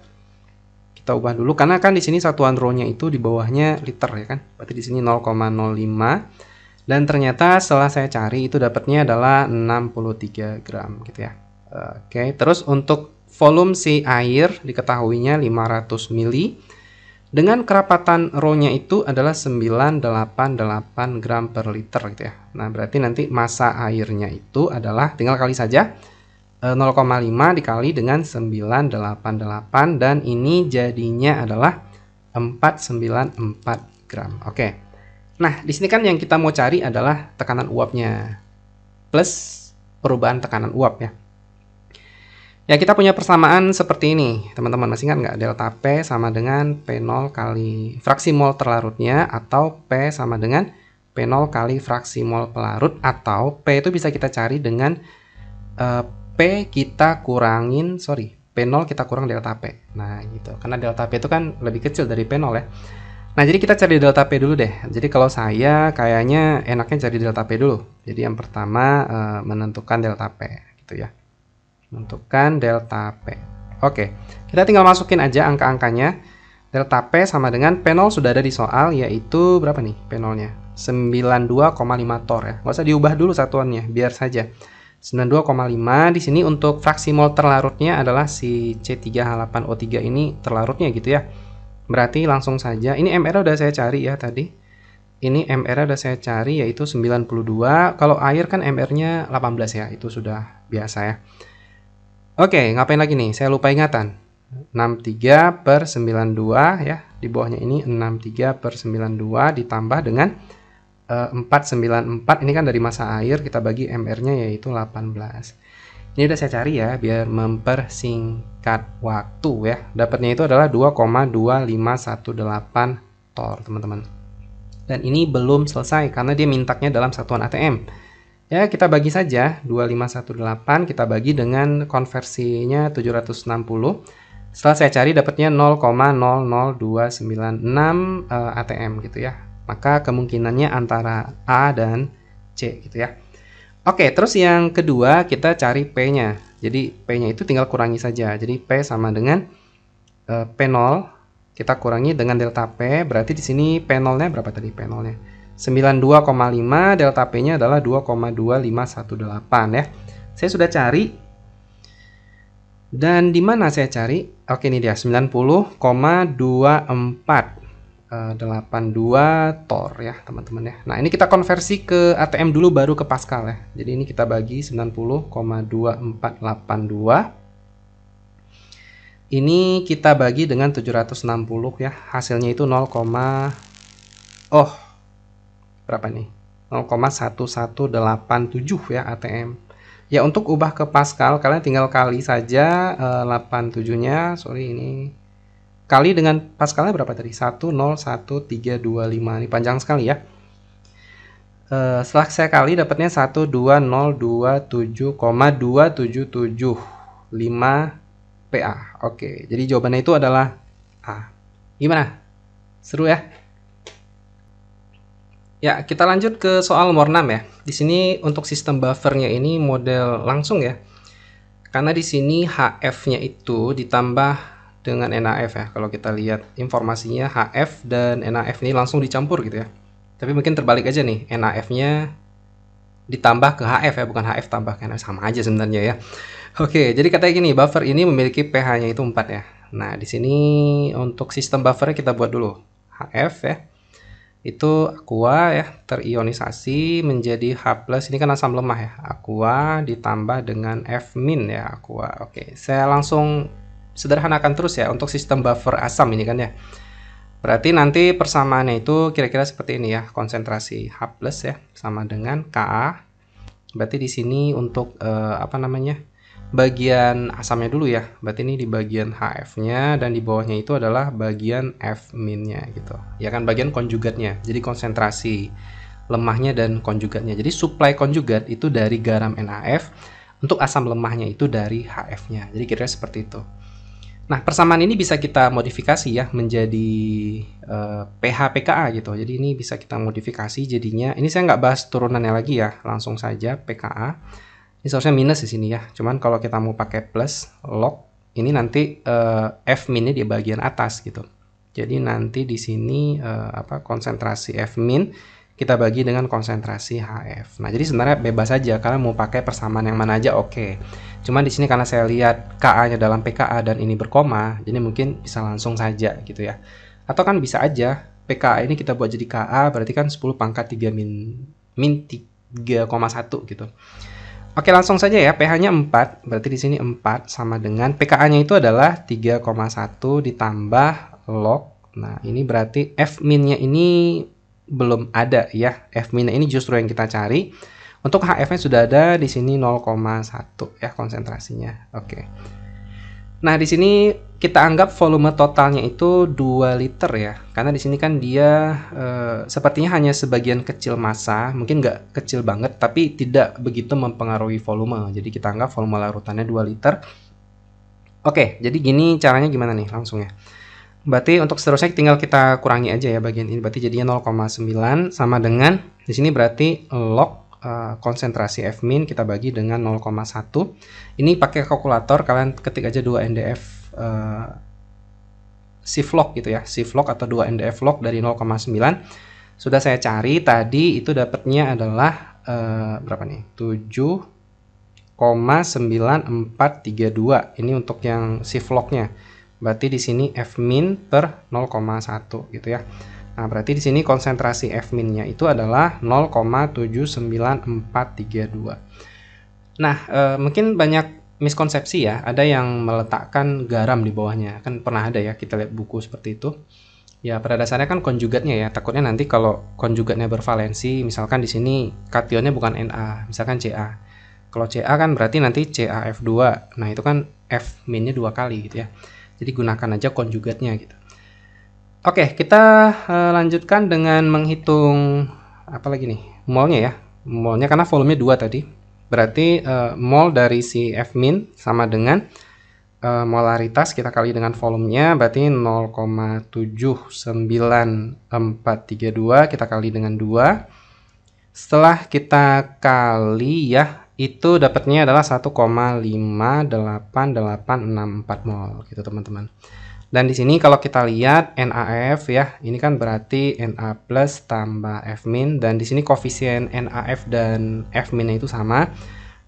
Kita ubah dulu karena kan di sini satuan rho-nya itu di bawahnya liter ya kan. Berarti di sini 0,05 dan ternyata setelah saya cari itu dapatnya adalah 63 gram gitu ya. Oke, terus untuk volume si air diketahuinya 500 mili. Dengan kerapatan rho-nya itu adalah 988 gram per liter gitu ya. Nah, berarti nanti massa airnya itu adalah, tinggal kali saja, 0,5 dikali dengan 988 dan ini jadinya adalah 494 gram. Oke. Nah, di sini kan yang kita mau cari adalah tekanan uapnya plus perubahan tekanan uap ya. Ya, kita punya persamaan seperti ini, teman-teman. Masih ingat nggak? Delta P sama dengan P0 kali fraksi mol terlarutnya, atau P sama dengan P0 kali fraksi mol pelarut, atau P itu bisa kita cari dengan P kita kurangin, P0 kita kurang delta P. Nah, gitu. Karena delta P itu kan lebih kecil dari P0 ya. Nah, jadi kita cari delta P dulu deh. Jadi kalau saya kayaknya enaknya cari delta P dulu. Jadi yang pertama menentukan delta P gitu ya. Menentukan delta P. Oke, kita tinggal masukin aja angka-angkanya. Delta P sama dengan P0 sudah ada di soal, yaitu berapa nih P0-nya? 92,5 torr ya. Nggak usah diubah dulu satuannya, biar saja. 92,5 di sini untuk fraksi mol terlarutnya adalah si C3H8O3 ini terlarutnya gitu ya. Berarti langsung saja, ini MR udah saya cari ya tadi. Ini MR udah saya cari yaitu 92. Kalau air kan MR-nya 18 ya, itu sudah biasa ya. Oke, ngapain lagi nih? Saya lupa ingatan. 63/92 ya. Di bawahnya ini 63/92 ditambah dengan 494. Ini kan dari massa air, kita bagi MR-nya yaitu 18. Ini udah saya cari ya, biar mempersingkat waktu ya. Dapatnya itu adalah 2,2518 torr, teman-teman. Dan ini belum selesai, karena dia mintanya dalam satuan ATM. Ya, kita bagi saja 2,518 kita bagi dengan konversinya 760. Setelah saya cari dapatnya 0,00296 ATM gitu ya. Maka kemungkinannya antara A dan C gitu ya. Oke, terus yang kedua kita cari P-nya. Jadi P-nya itu tinggal kurangi saja. Jadi P sama dengan P0 kita kurangi dengan delta P. Berarti di sini P0-nya berapa tadi P0-nya? 92,5, delta P-nya adalah 2,2518 ya. Saya sudah cari. Dan di mana saya cari? Oke, ini dia 90,24. 82 Tor ya teman-teman ya. Nah ini kita konversi ke ATM dulu baru ke Pascal ya. Jadi ini kita bagi 90,2482. Ini kita bagi dengan 760 ya. Hasilnya itu 0, berapa nih? 0,1187 ya ATM. Ya untuk ubah ke Pascal kalian tinggal kali saja 87-nya, sorry ini kali dengan Pascalnya berapa tadi? 101325. Ini panjang sekali ya. Setelah saya kali dapatnya 12027,2775 PA. Oke, jadi jawabannya itu adalah A. Gimana? Seru ya? Ya, kita lanjut ke soal nomor 6 ya. Di sini untuk sistem buffernya ini model langsung ya. Karena di sini HF-nya itu ditambah dengan NaF ya. Kalau kita lihat informasinya HF dan NaF ini langsung dicampur gitu ya. Tapi mungkin terbalik aja nih, NaF-nya ditambah ke HF ya, bukan HF tambah ke NaF, sama aja sebenarnya ya. Oke, jadi katanya gini, buffer ini memiliki pH-nya itu 4 ya. Nah, di sini untuk sistem buffernya kita buat dulu. HF ya. Itu aqua ya, terionisasi menjadi H+, ini kan asam lemah ya. Aqua ditambah dengan F- ya, aqua. Oke, saya langsung sederhanakan terus ya untuk sistem buffer asam ini kan ya. Berarti nanti persamaannya itu kira-kira seperti ini ya, konsentrasi H+ ya sama dengan Ka. Berarti di sini untuk bagian asamnya dulu ya. Berarti ini di bagian HF-nya dan di bawahnya itu adalah bagian F-nya gitu. Ya kan bagian konjugatnya. Jadi konsentrasi lemahnya dan konjugatnya. Jadi supply konjugat itu dari garam NaF, untuk asam lemahnya itu dari HF-nya. Jadi kira-kira seperti itu. Nah, persamaan ini bisa kita modifikasi ya menjadi pH pKa gitu. Jadi ini bisa kita modifikasi jadinya. Ini saya nggak bahas turunannya lagi ya, langsung saja pKa. Ini seharusnya minus di sini ya. Cuman kalau kita mau pakai plus log, ini nanti F-nya di bagian atas gitu. Jadi nanti di sini konsentrasi F- kita bagi dengan konsentrasi HF. Nah, jadi sebenarnya bebas saja karena mau pakai persamaan yang mana aja oke. Cuman di sini karena saya lihat Ka-nya dalam pKa dan ini berkoma, jadi mungkin bisa langsung saja gitu ya. Atau kan bisa aja pKa ini kita buat jadi Ka, berarti kan 10 pangkat 3 min 3,1 gitu. Oke, langsung saja ya. pH-nya 4, berarti di sini 4 sama dengan pKa-nya itu adalah 3,1 ditambah log. Nah, ini berarti F-nya ini belum ada ya. F-nya ini justru yang kita cari. Untuk HF-nya sudah ada di sini 0,1 ya konsentrasinya. Oke. Nah, di sini kita anggap volume totalnya itu 2 liter ya. Karena di sini kan dia sepertinya hanya sebagian kecil massa, mungkin nggak kecil banget, tapi tidak begitu mempengaruhi volume. Jadi kita anggap volume larutannya 2 liter. Oke, jadi gini caranya gimana nih langsung ya. Berarti untuk seterusnya tinggal kita kurangi aja ya bagian ini. Berarti jadinya 0,9 sama dengan di sini berarti log konsentrasi F- kita bagi dengan 0,1. Ini pakai kalkulator, kalian ketik aja 2 NDF shift log gitu ya, shift log atau 2 NDF log dari 0,9. Sudah saya cari tadi itu dapatnya adalah berapa nih? 7,9432. Ini untuk yang shift lognya. Berarti di sini F- per 0,1 gitu ya. Nah, berarti di sini konsentrasi F-nya itu adalah 0,79432. Nah, mungkin banyak miskonsepsi ya. Ada yang meletakkan garam di bawahnya. Kan pernah ada ya, kita lihat buku seperti itu. Ya, pada dasarnya kan konjugatnya ya. Takutnya nanti kalau konjugatnya bervalensi, misalkan di sini kationnya bukan Na, misalkan Ca. Kalau Ca kan berarti nanti CaF2. Nah, itu kan F-nya 2 kali gitu ya. Jadi gunakan aja konjugatnya gitu. Oke, kita lanjutkan dengan menghitung apa lagi nih? Molnya ya. Molnya karena volume 2 tadi. Berarti mol dari si F- sama dengan molaritas kita kali dengan volumenya, berarti 0,79432 kita kali dengan 2. Setelah kita kali ya, itu dapatnya adalah 1,58864 mol gitu teman-teman. Dan di sini kalau kita lihat NaF ya, ini kan berarti Na plus tambah F-, dan di sini koefisien NaF dan F- itu sama.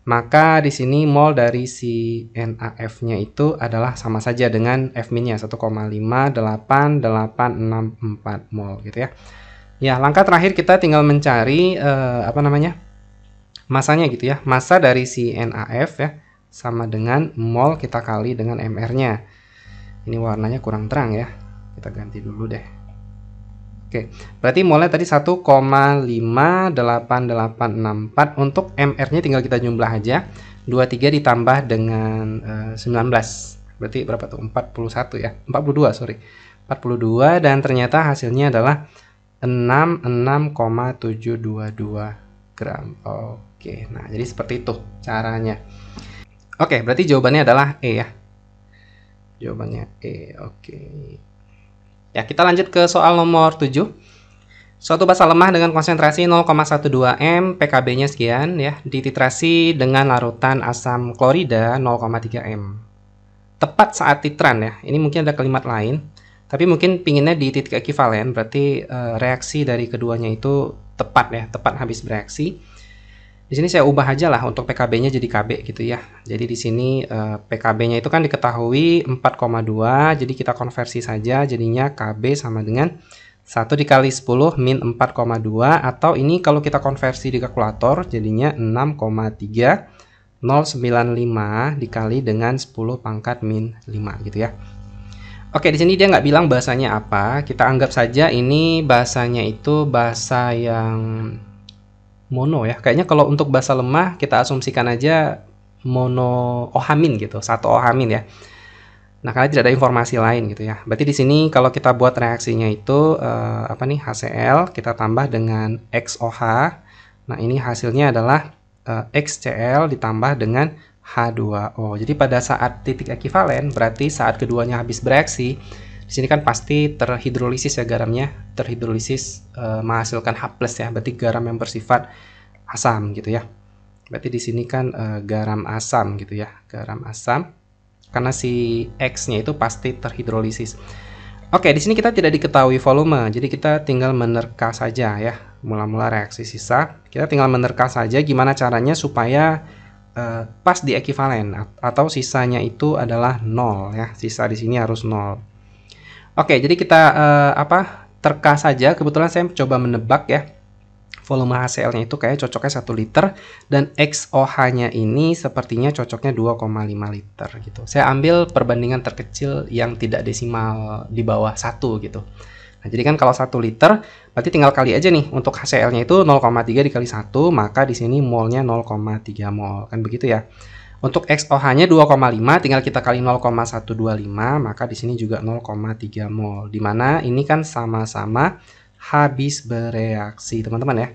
maka di sini mol dari si NaF-nya itu adalah sama saja dengan F-nya 1,58864 mol gitu ya. Ya, langkah terakhir kita tinggal mencari masanya gitu ya. Masa dari si NaF ya sama dengan mol kita kali dengan MR-nya. Ini warnanya kurang terang ya. Kita ganti dulu deh. Oke, berarti molnya tadi 1,58864. Untuk MR-nya tinggal kita jumlah aja. 23 ditambah dengan 19. Berarti berapa tuh? 41 ya. 42, sorry. 42 dan ternyata hasilnya adalah 66,722 gram. Oke, nah jadi seperti itu caranya. Oke, berarti jawabannya adalah E ya. Jawabannya E. Oke. Ya, kita lanjut ke soal nomor 7. Suatu basa lemah dengan konsentrasi 0,12 M, PKB-nya sekian ya, dititrasi dengan larutan asam klorida 0,3 M. Tepat saat titran ya. Ini mungkin ada kalimat lain, tapi mungkin pinginnya di titik ekivalen, berarti reaksi dari keduanya itu tepat ya, tepat habis bereaksi. Di sini saya ubah aja lah untuk PKB-nya jadi KB gitu ya. Jadi di sini PKB-nya itu kan diketahui 4,2, jadi kita konversi saja jadinya KB sama dengan 1 dikali 10 min 4,2, atau ini kalau kita konversi di kalkulator jadinya 6,3095 dikali dengan 10 pangkat min 5 gitu ya. Oke, di sini dia nggak bilang bahasanya apa. Kita anggap saja ini bahasanya itu bahasa yang mono ya. Kayaknya kalau untuk bahasa lemah kita asumsikan aja mono ohamin gitu, satu ohamin ya. Nah, karena tidak ada informasi lain gitu ya. Berarti di sini kalau kita buat reaksinya itu HCl kita tambah dengan XOH. Nah, ini hasilnya adalah XCl ditambah dengan H2O. Jadi pada saat titik ekivalen berarti saat keduanya habis bereaksi, di sini kan pasti terhidrolisis ya garamnya, terhidrolisis menghasilkan H+ ya, berarti garam yang bersifat asam gitu ya. Berarti di sini kan garam asam gitu ya, garam asam karena si X-nya itu pasti terhidrolisis. Oke, di sini kita tidak diketahui volume, jadi kita tinggal menerka saja ya. Mula-mula reaksi sisa, kita tinggal menerka saja gimana caranya supaya pas di ekivalen atau sisanya itu adalah 0 ya. Sisa di sini harus 0. Oke, jadi kita terka saja. Kebetulan saya coba menebak ya. Volume HCl-nya itu kayak cocoknya 1 liter dan XOH-nya ini sepertinya cocoknya 2,5 liter gitu. Saya ambil perbandingan terkecil yang tidak desimal di bawah 1 gitu. Nah, jadi kan kalau 1 liter berarti tinggal kali aja nih, untuk HCl-nya itu 0,3 dikali 1, maka di sini molnya 0,3 mol. Kan begitu ya. Untuk XOH-nya 2,5 tinggal kita kali 0,125, maka di sini juga 0,3 mol. Dimana ini kan sama-sama habis bereaksi, teman-teman ya.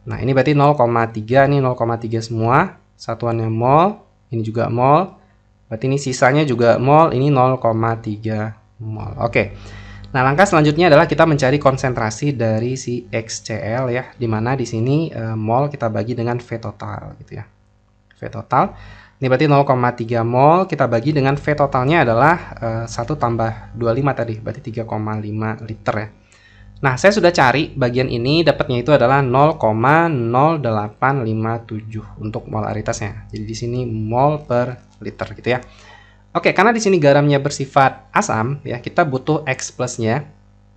Nah, ini berarti 0,3, ini 0,3 semua, satuannya mol, ini juga mol. Berarti ini sisanya juga mol, ini 0,3 mol. Oke. Nah, langkah selanjutnya adalah kita mencari konsentrasi dari si XCl ya, dimana di sini mol kita bagi dengan V total gitu ya. V total. Ini berarti 0,3 mol kita bagi dengan V totalnya adalah 1 tambah 25 tadi, berarti 3,5 liter ya. Nah, saya sudah cari bagian ini, dapatnya itu adalah 0,0857 untuk molaritasnya. Jadi di sini mol per liter gitu ya. Oke, karena di sini garamnya bersifat asam ya, kita butuh X plusnya.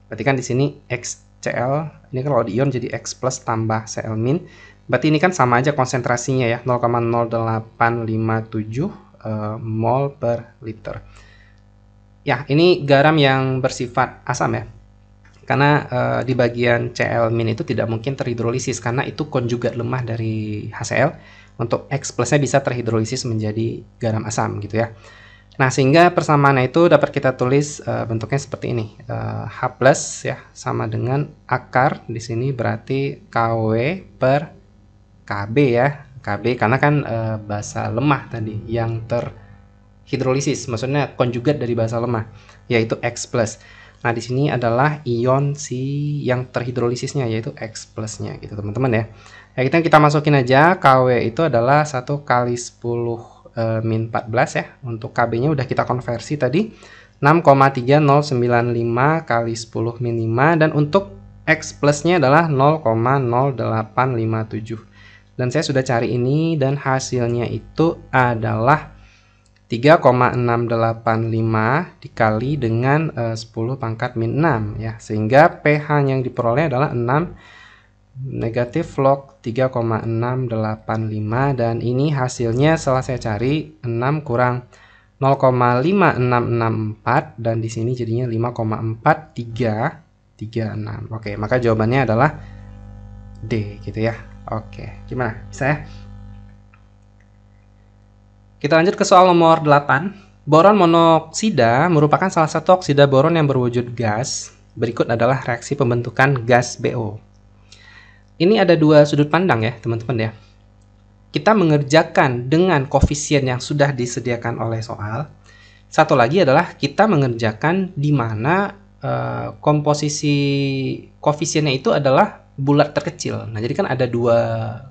Berarti kan di sini XCl, ini kalau di ion jadi X plus tambah Cl min. Berarti ini kan sama aja konsentrasinya ya, 0,0857 mol per liter. Ya, ini garam yang bersifat asam ya. Karena di bagian Cl- itu tidak mungkin terhidrolisis karena itu konjugat lemah dari HCl. Untuk X plusnya bisa terhidrolisis menjadi garam asam gitu ya. Nah, sehingga persamaannya itu dapat kita tulis bentuknya seperti ini. H plus ya sama dengan akar di sini berarti KW per KB ya. KB karena kan basa lemah tadi yang terhidrolisis, maksudnya konjugat dari basa lemah yaitu X plus. Nah, di sini adalah ion si yang terhidrolisisnya yaitu X plusnya gitu teman-teman ya. Ya, kita masukin aja KW itu adalah 1 kali 10 min 14 ya. Untuk KB-nya udah kita konversi tadi 6,3095 kali 10 min 5, dan untuk X plusnya adalah 0,0857. Dan saya sudah cari ini dan hasilnya itu adalah 3,685 dikali dengan 10 pangkat min 6 ya. Sehingga pH yang diperoleh adalah 6 negatif log 3,685 dan ini hasilnya setelah saya cari 6 kurang 0,5664 dan di sini jadinya 5,4336. Oke, maka jawabannya adalah D gitu ya. Oke, gimana? Bisa ya? Kita lanjut ke soal nomor 8. Boron monoksida merupakan salah satu oksida boron yang berwujud gas. Berikut adalah reaksi pembentukan gas BO. Ini ada dua sudut pandang ya, teman-teman ya. Kita mengerjakan dengan koefisien yang sudah disediakan oleh soal. Satu lagi adalah kita mengerjakan di mana komposisi koefisiennya itu adalah bulat terkecil. Nah, jadi kan ada dua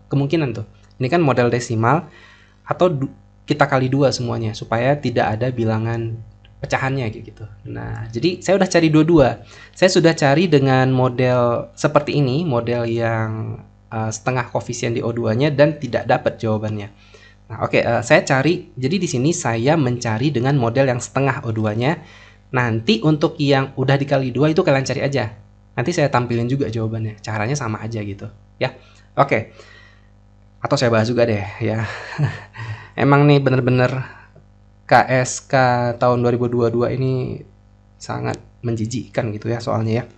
kemungkinan tuh. Ini kan model desimal atau kita kali dua semuanya supaya tidak ada bilangan pecahannya gitu. Nah, jadi saya udah cari dua-dua. Saya sudah cari dengan model seperti ini, model yang setengah koefisien di O2-nya dan tidak dapat jawabannya. Nah, oke, saya cari. Jadi di sini saya mencari dengan model yang setengah O2-nya. Nanti untuk yang udah dikali dua itu kalian cari aja. Nanti saya tampilin juga jawabannya. Caranya sama aja gitu, ya. Oke. Atau saya bahas juga deh, ya. Emang nih bener-bener KSK tahun 2022 ini sangat menjijikkan gitu ya soalnya ya.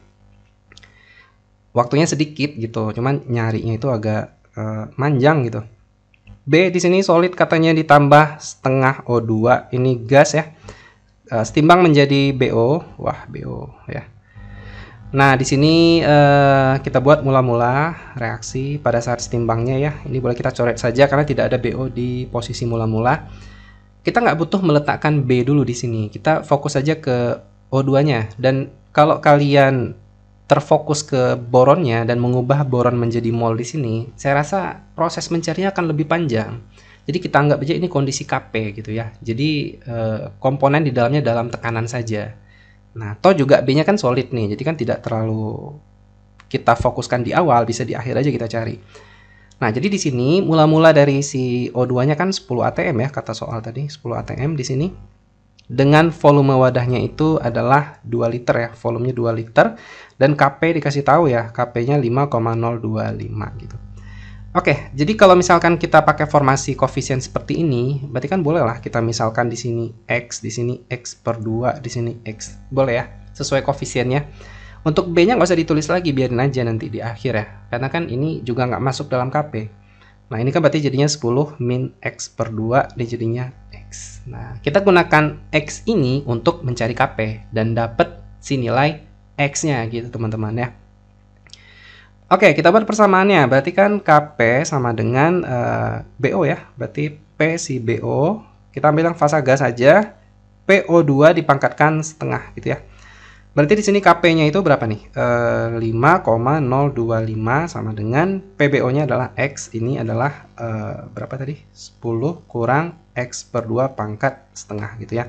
Waktunya sedikit gitu, cuman nyarinya itu agak manjang gitu. B di sini solid katanya ditambah setengah O2, ini gas ya. Setimbang menjadi BO, wah BO ya. Nah di sini kita buat mula-mula reaksi pada saat setimbangnya ya. Ini boleh kita coret saja karena tidak ada BO di posisi mula-mula. Kita nggak butuh meletakkan B dulu di sini. Kita fokus saja ke O2-nya. Dan kalau kalian terfokus ke boronnya dan mengubah boron menjadi mol di sini, saya rasa proses mencarinya akan lebih panjang. Jadi kita anggap aja ini kondisi Kp gitu ya. Jadi komponen di dalamnya dalam tekanan saja. Nah, toh juga B-nya kan solid nih. Jadi kan tidak terlalu kita fokuskan di awal, bisa di akhir aja kita cari. Nah, jadi di sini mula-mula dari si O2-nya kan 10 atm ya, kata soal tadi, 10 atm di sini. Dengan volume wadahnya itu adalah 2 liter ya, volumenya 2 liter. Dan Kp dikasih tahu ya, Kp-nya 5,025 gitu. Oke, jadi kalau misalkan kita pakai formasi koefisien seperti ini, berarti kan bolehlah kita misalkan di sini X, di sini X per 2, di sini X. Boleh ya, sesuai koefisiennya. Untuk B-nya nggak usah ditulis lagi, biarin aja nanti di akhir ya. Karena kan ini juga nggak masuk dalam Kp. Nah, ini kan berarti jadinya 10 min X per 2, ini jadinya X. Nah, kita gunakan X ini untuk mencari Kp dan dapat si nilai X-nya gitu teman-teman ya. Oke, kita buat persamaannya. Berarti kan Kp sama dengan BO ya. Berarti P si BO, kita ambil yang fasa gas saja. PO2 dipangkatkan setengah gitu ya. Berarti di sini Kp-nya itu berapa nih? 5,025 sama dengan PBO-nya adalah X. Ini adalah berapa tadi? 10 kurang X per 2 pangkat setengah gitu ya.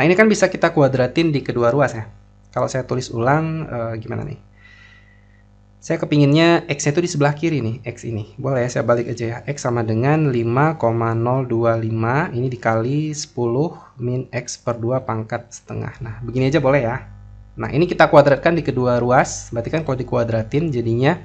Nah, ini kan bisa kita kuadratin di kedua ruas ya. Kalau saya tulis ulang, gimana nih? Saya kepinginnya X-nya itu di sebelah kiri nih, X ini. Boleh ya, saya balik aja ya. X sama dengan 5,025, ini dikali 10 min X per 2 pangkat setengah. Nah, begini aja boleh ya. Nah, ini kita kuadratkan di kedua ruas. Berarti kan kalau dikuadratin jadinya,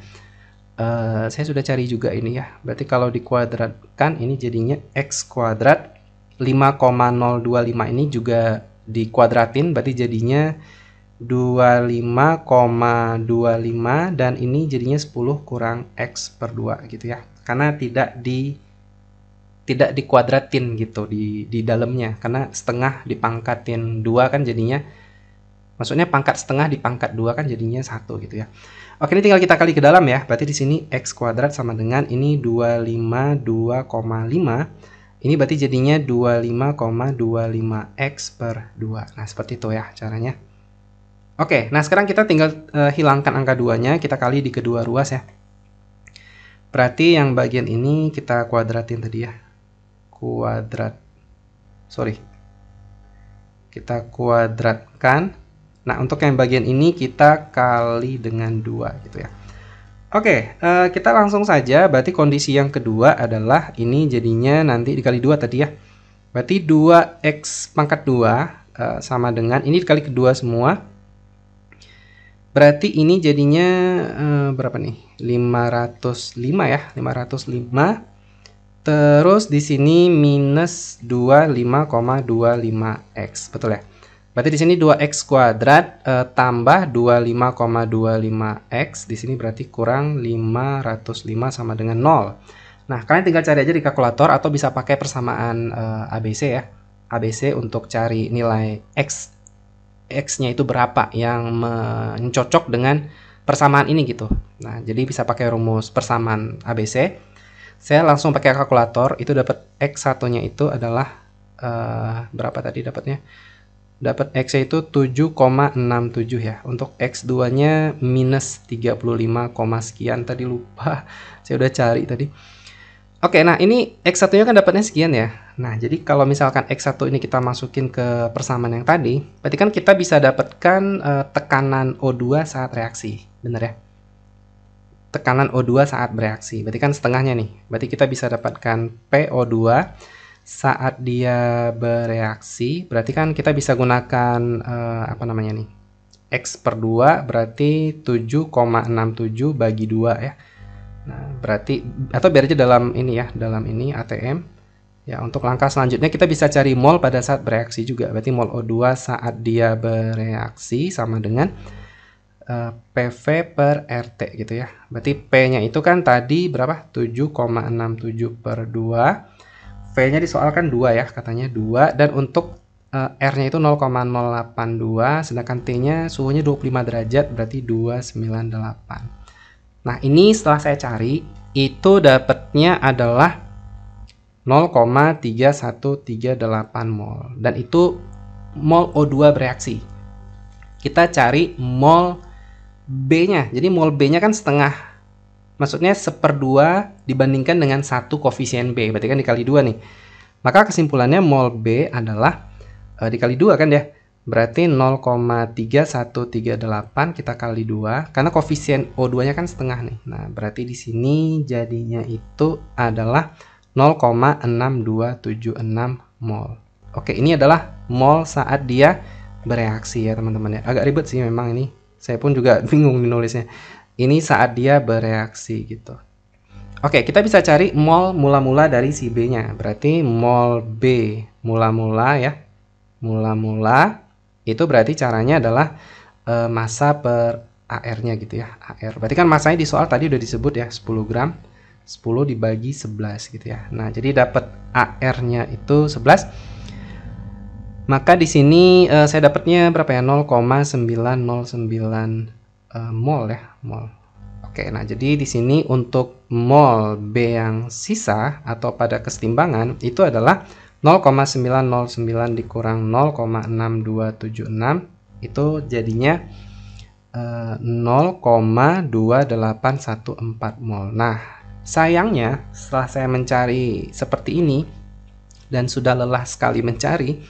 saya sudah cari juga ini ya. Berarti kalau dikuadratkan ini jadinya X kuadrat. 5,025 ini juga dikuadratin, berarti jadinya 25,25 dan ini jadinya 10 kurang X per 2 gitu ya. Karena tidak dikuadratin gitu di dalamnya. Karena setengah dipangkatin 2 kan jadinya, maksudnya pangkat setengah dipangkat 2 kan jadinya 1 gitu ya. Oke, ini tinggal kita kali ke dalam ya. Berarti di sini X kuadrat sama dengan ini 252,5. Ini berarti jadinya 25,25 X per 2. Nah, seperti itu ya caranya. Oke, nah sekarang kita tinggal hilangkan angka 2-nya, kita kali di kedua ruas ya. Berarti yang bagian ini kita kuadratin tadi ya. Kita kuadratkan. Nah, untuk yang bagian ini kita kali dengan 2 gitu ya. Oke, kita langsung saja. Berarti kondisi yang kedua adalah ini jadinya nanti dikali 2 tadi ya. Berarti 2x pangkat 2 sama dengan ini dikali kedua semua. Berarti ini jadinya berapa nih? 505 ya, 505. Terus di sini minus 25,25x, betul ya? Berarti di sini 2x kuadrat tambah 25,25x. Di sini berarti kurang 505 sama dengan 0. Nah, kalian tinggal cari aja di kalkulator atau bisa pakai persamaan ABC ya. ABC untuk cari nilai x-nya itu berapa yang mencocok dengan persamaan ini gitu. Nah, jadi bisa pakai rumus persamaan ABC. Saya langsung pakai kalkulator, itu dapat x1-nya itu adalah berapa tadi dapatnya? Dapat x-nya itu 7,67 ya. Untuk x2-nya minus 35, sekian tadi lupa. Saya udah cari tadi. Oke, nah ini X1-nya kan dapatnya sekian ya. Nah, jadi kalau misalkan X1 ini kita masukin ke persamaan yang tadi, berarti kan kita bisa dapatkan tekanan O2 saat reaksi. Bener ya? Tekanan O2 saat bereaksi. Berarti kan setengahnya nih. Berarti kita bisa dapatkan PO2 saat dia bereaksi. Berarti kan kita bisa gunakan apa namanya nih? X per 2 berarti 7,67 bagi 2 ya. Nah, berarti atau biar aja dalam ini ya, dalam ini ATM. Ya, untuk langkah selanjutnya kita bisa cari mol pada saat bereaksi juga. Berarti mol O2 saat dia bereaksi sama dengan PV per RT gitu ya. Berarti P-nya itu kan tadi berapa? 7,67 per 2. V-nya di soal kan 2 ya, katanya 2. Dan untuk R-nya itu 0,082, sedangkan T-nya suhunya 25 derajat, berarti 298. Nah, ini setelah saya cari, itu dapatnya adalah 0,3138 mol. Dan itu mol O2 bereaksi. Kita cari mol B-nya. Jadi mol B-nya kan setengah. Maksudnya 1/2 dibandingkan dengan 1 koefisien B. Berarti kan dikali 2 nih. Maka kesimpulannya mol B adalah dikali 2 kan ya. Berarti 0,3138 kita kali 2 karena koefisien O2-nya kan setengah nih. Nah, berarti di sini jadinya itu adalah 0,6276 mol. Oke, ini adalah mol saat dia bereaksi ya, teman-teman ya. Agak ribet sih memang ini. Saya pun juga bingung menulisnya. Ini saat dia bereaksi gitu. Oke, kita bisa cari mol mula-mula dari si B-nya. Berarti mol B mula-mula ya. Mula-mula itu berarti caranya adalah massa per AR-nya gitu ya. AR. Berarti kan massanya di soal tadi udah disebut ya, 10 gram. 10 dibagi 11 gitu ya. Nah, jadi dapat AR-nya itu 11. Maka di sini saya dapatnya berapa ya? 0,909 mol ya, mol. Oke, nah jadi di sini untuk mol B yang sisa atau pada kesetimbangan itu adalah 0,909 dikurang 0,6276 itu jadinya 0,2814 mol. Nah, sayangnya setelah saya mencari seperti ini dan sudah lelah sekali mencari,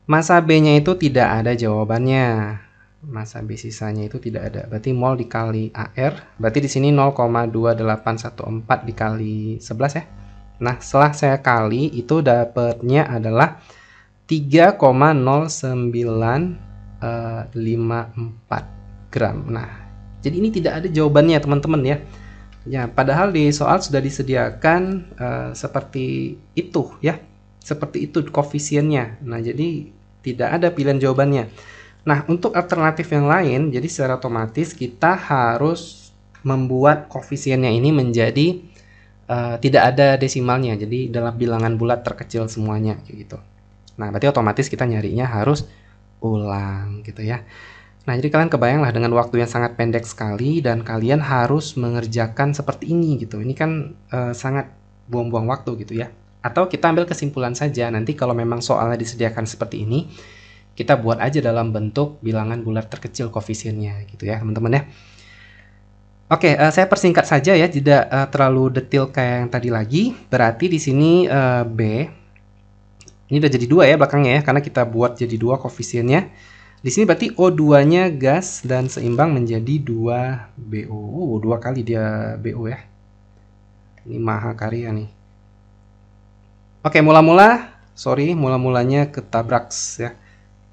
massa B-nya itu tidak ada jawabannya. Massa B sisanya itu tidak ada. Berarti mol dikali AR, berarti di sini 0,2814 dikali 11 ya. Nah, setelah saya kali itu dapatnya adalah 3,0954 gram. Nah, jadi ini tidak ada jawabannya teman-teman ya. Ya, padahal di soal sudah disediakan seperti itu ya. Seperti itu koefisiennya. Nah, jadi tidak ada pilihan jawabannya. Nah, untuk alternatif yang lain, jadi secara otomatis kita harus membuat koefisiennya ini menjadi tidak ada desimalnya, jadi dalam bilangan bulat terkecil semuanya gitu. Nah, berarti otomatis kita nyarinya harus ulang gitu ya. Nah, jadi kalian kebayanglah dengan waktu yang sangat pendek sekali dan kalian harus mengerjakan seperti ini gitu. Ini kan sangat buang-buang waktu gitu ya. Atau kita ambil kesimpulan saja, nanti kalau memang soalnya disediakan seperti ini, kita buat aja dalam bentuk bilangan bulat terkecil koefisiennya gitu ya, teman-teman ya. Oke, saya persingkat saja ya, tidak terlalu detail kayak yang tadi lagi. Berarti di sini B ini udah jadi 2 ya belakangnya ya, karena kita buat jadi 2 koefisiennya. Di sini berarti O2-nya gas dan seimbang menjadi 2BO. Dua kali dia BO ya. Ini mahakarya nih. Oke, mula-mulanya ketabrak ya.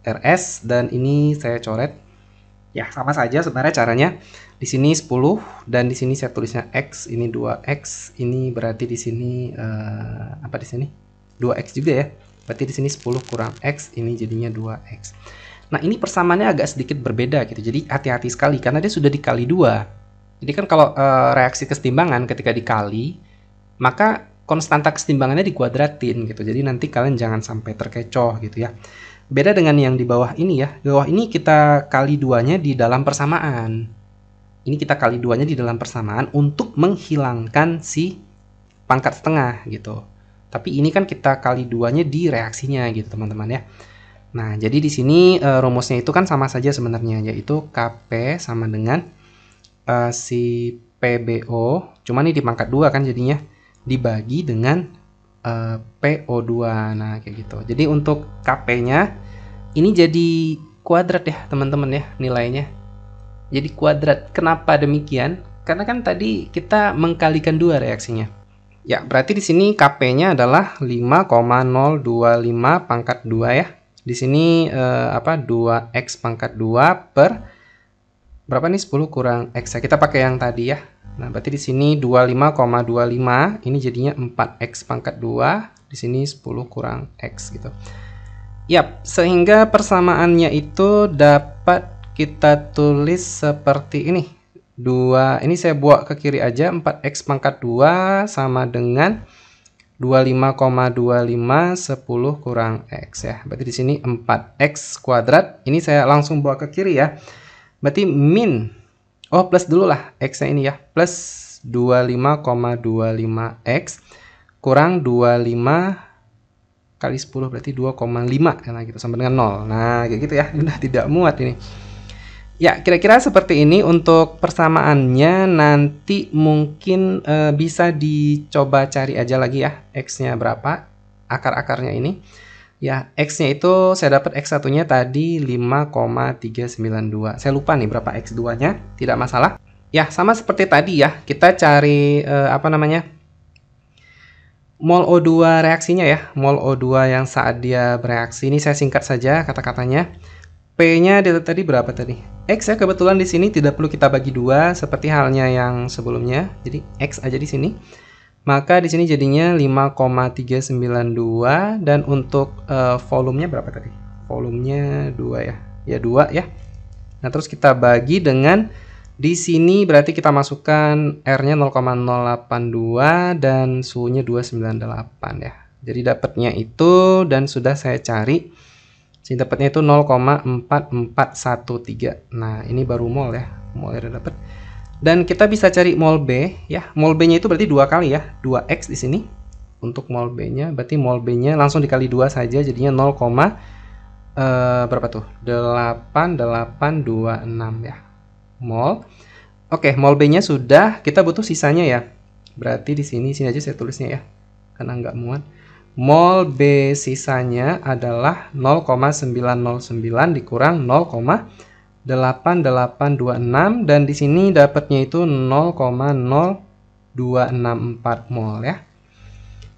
RS dan ini saya coret. Ya, sama saja sebenarnya caranya. Di sini 10 dan di sini saya tulisnya X, ini 2X, ini berarti di sini apa di sini? 2X juga ya. Berarti di sini 10 kurang X, ini jadinya 2X. Nah, ini persamaannya agak sedikit berbeda gitu. Jadi hati-hati sekali karena dia sudah dikali 2. Jadi kan kalau reaksi kesetimbangan ketika dikali, maka konstanta kesetimbangannya dikuadratin gitu. Jadi nanti kalian jangan sampai terkecoh gitu ya. Beda dengan yang di bawah ini ya. Di bawah ini kita kali duanya di dalam persamaan. Ini kita kali duanya di dalam persamaan untuk menghilangkan si pangkat setengah gitu. Tapi ini kan kita kali duanya di reaksinya gitu teman-teman ya. Nah, jadi di sini rumusnya itu kan sama saja sebenarnya, yaitu Kp sama dengan si PbO, cuma ini di pangkat 2 kan jadinya, dibagi dengan PO2. Nah, kayak gitu. Jadi untuk Kp-nya ini jadi kuadrat ya, teman-teman ya, nilainya. Jadi kuadrat. Kenapa demikian? Karena kan tadi kita mengkalikan 2 reaksinya. Ya, berarti di sini Kp-nya adalah 5,025 pangkat 2 ya. Di sini 2x pangkat 2 per berapa nih, 10 kurang x ya. Kita pakai yang tadi ya. Nah, berarti di sini 25,25 ini jadinya 4x pangkat 2, di sini 10 kurang x gitu. Yap, sehingga persamaannya itu dapat kita tulis seperti ini. Ini saya buat ke kiri aja, 4x pangkat 2 sama dengan 25,25 10 kurang x ya. Berarti di sini 4x kuadrat. Ini saya langsung bawa ke kiri ya. Berarti plus dulu lah x-nya ini ya. Plus 25,25x kurang 25 kali 10 berarti 2,5 karena gitu sama dengan 0. Nah, kayak gitu ya. Udah tidak muat ini. Ya, kira-kira seperti ini untuk persamaannya. Nanti mungkin bisa dicoba cari aja lagi ya, X-nya berapa, akar-akarnya ini. Ya, X-nya itu saya dapat X1-nya tadi 5,392. Saya lupa nih berapa X2-nya, tidak masalah. Ya, sama seperti tadi ya, kita cari mol O2 reaksinya ya, mol O2 yang saat dia bereaksi. Ini saya singkat saja kata-katanya. P-nya tadi berapa tadi? X ya, kebetulan di sini tidak perlu kita bagi 2 seperti halnya yang sebelumnya. Jadi X aja di sini. Maka di sini jadinya 5,392 dan untuk volumenya berapa tadi? Volumenya 2 ya. Ya 2 ya. Nah, terus kita bagi dengan di sini berarti kita masukkan R-nya 0,082 dan suhunya 298 ya. Jadi dapatnya itu dan sudah saya cari. Jadi dapatnya itu 0,4413. Nah, ini baru mol ya. Mol udah dapat. Dan kita bisa cari mol B ya. Mol B-nya itu berarti 2 kali ya. 2X di sini. Untuk mol B-nya berarti mol B-nya langsung dikali 2 saja jadinya 0, berapa tuh? 8826 ya. Mol. Oke, mol B-nya sudah, kita butuh sisanya ya. Berarti di sini aja saya tulisnya ya. Karena nggak muat. Mol B sisanya adalah 0,909 dikurang 0,8826 dan di sini dapatnya itu 0,0264 mol ya.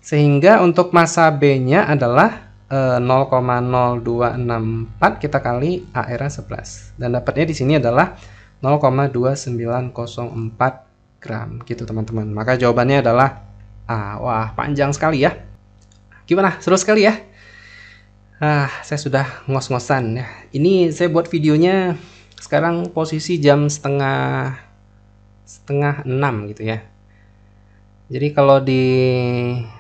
Sehingga untuk massa B-nya adalah 0,0264 kita kali AR-nya 11 dan dapatnya di sini adalah 0,2904 gram gitu teman-teman. Maka jawabannya adalah A. Wah, panjang sekali ya. Gimana? Seru sekali ya? Saya sudah ngos-ngosan ya. Ini saya buat videonya sekarang posisi jam setengah 6 gitu ya. Jadi kalau di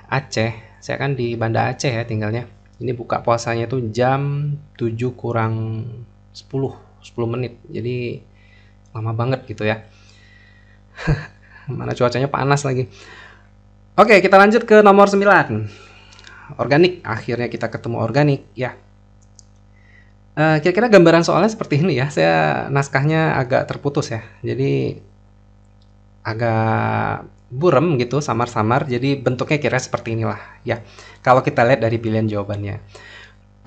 Aceh, saya kan di Banda Aceh ya tinggalnya. Ini buka puasanya tuh jam 7 kurang 10 menit. Jadi lama banget gitu ya. Mana cuacanya panas lagi. Oke, kita lanjut ke nomor 9. Organik, akhirnya kita ketemu organik ya. Kira-kira gambaran soalnya seperti ini ya. Saya naskahnya agak terputus ya. Jadi agak burem gitu, samar-samar. Jadi bentuknya kira seperti inilah ya. Kalau kita lihat dari pilihan jawabannya.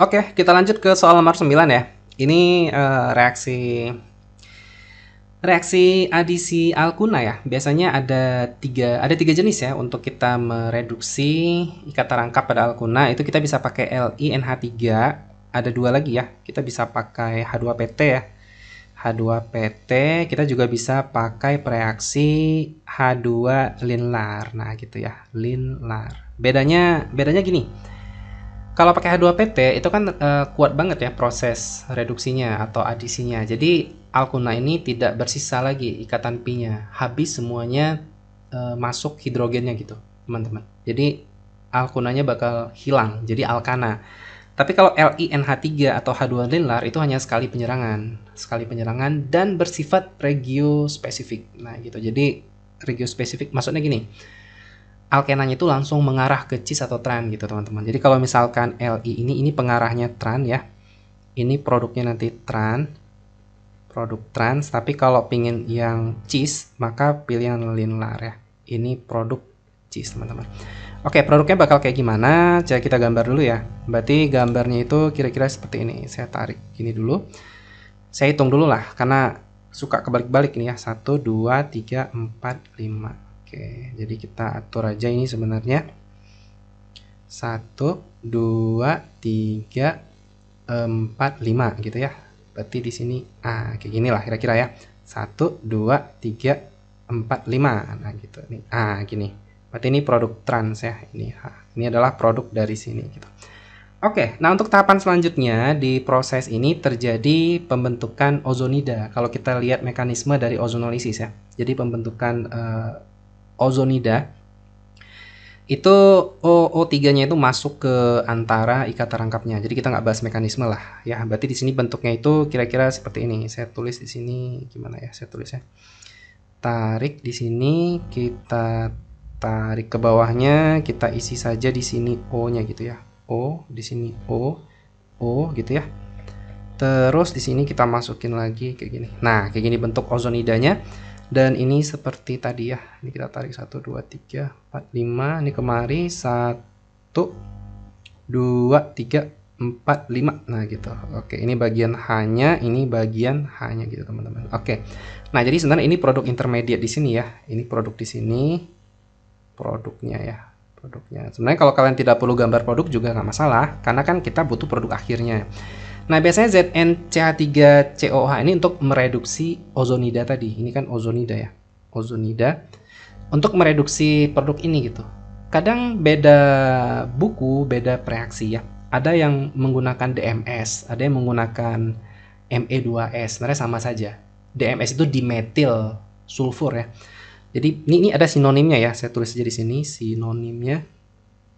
Oke, kita lanjut ke soal nomor 9 ya. Ini reaksi adisi alkuna ya. Biasanya ada tiga jenis ya untuk kita mereduksi ikatan rangkap pada alkuna. Itu kita bisa pakai LiNH3. Ada dua lagi ya. Kita bisa pakai H2PT ya. H2PT, kita juga bisa pakai reaksi H2-Linlar. Nah, gitu ya, Linlar. Bedanya gini. Kalau pakai H2PT itu kan kuat banget ya proses reduksinya atau adisinya. Jadi alkuna ini tidak bersisa lagi ikatan pi-nya. Habis semuanya masuk hidrogennya gitu, teman-teman. Jadi alkunanya bakal hilang, jadi alkana. Tapi kalau LiNH3 atau H2-Linlar itu hanya sekali penyerangan dan bersifat regiospesifik. Nah, gitu. Jadi regiospesifik maksudnya gini. Alkenanya itu langsung mengarah ke cis atau tran gitu, teman-teman. Jadi kalau misalkan Li ini pengarahnya tran ya. Ini produknya nanti tran. Produk trans, tapi kalau pingin yang cis, maka pilih yang linlar ya. Ini produk cis, teman-teman. Oke, produknya bakal kayak gimana? Coba kita gambar dulu ya. Berarti gambarnya itu kira-kira seperti ini. Saya tarik gini dulu. Saya hitung dulu lah, karena suka kebalik-balik nih ya. 1, 2, 3, 4, 5. Oke, jadi kita atur aja ini sebenarnya. 1, 2, 3, 4, 5 gitu ya. Berarti di sini kayak gini lah kira-kira ya. 1, 2, 3, 4, 5. Nah, gitu. Nih, gini. Berarti ini produk trans ya. Ini adalah produk dari sini gitu. Oke, nah untuk tahapan selanjutnya di proses ini terjadi pembentukan ozonida. Kalau kita lihat mekanisme dari ozonolisis ya. Jadi pembentukan ozonida itu O3-nya itu masuk ke antara ikatan rangkapnya. Jadi kita nggak bahas mekanisme lah ya. Berarti di sini bentuknya itu kira-kira seperti ini. Saya tulis di sini gimana ya? Saya tulis ya. Tarik di sini, kita tarik ke bawahnya, kita isi saja di sini O-nya gitu ya. O, di sini O gitu ya. Terus di sini kita masukin lagi kayak gini. Nah, kayak gini bentuk ozonidanya. Dan ini seperti tadi ya. Ini kita tarik 1, 2, 3, 4, 5. Ini kemari 1, 2, 3, 4, 5. Nah, gitu. Oke, ini bagian H-nya, ini bagian H-nya gitu, teman-teman. Oke. Nah, jadi sebenarnya ini produk intermediate di sini ya. Ini produk di sini. Produknya ya. Produknya. Sebenarnya kalau kalian tidak perlu gambar produk juga nggak masalah, karena kan kita butuh produk akhirnya. Nah, biasanya ZnCH3COH ini untuk mereduksi ozonida tadi. Ini kan ozonida ya. Ozonida untuk mereduksi produk ini gitu. Kadang beda buku, beda reaksi ya. Ada yang menggunakan DMS, ada yang menggunakan Me2S. Sebenarnya sama saja. DMS itu dimetil sulfur ya. Jadi ini ada sinonimnya ya. Saya tulis aja di sini sinonimnya.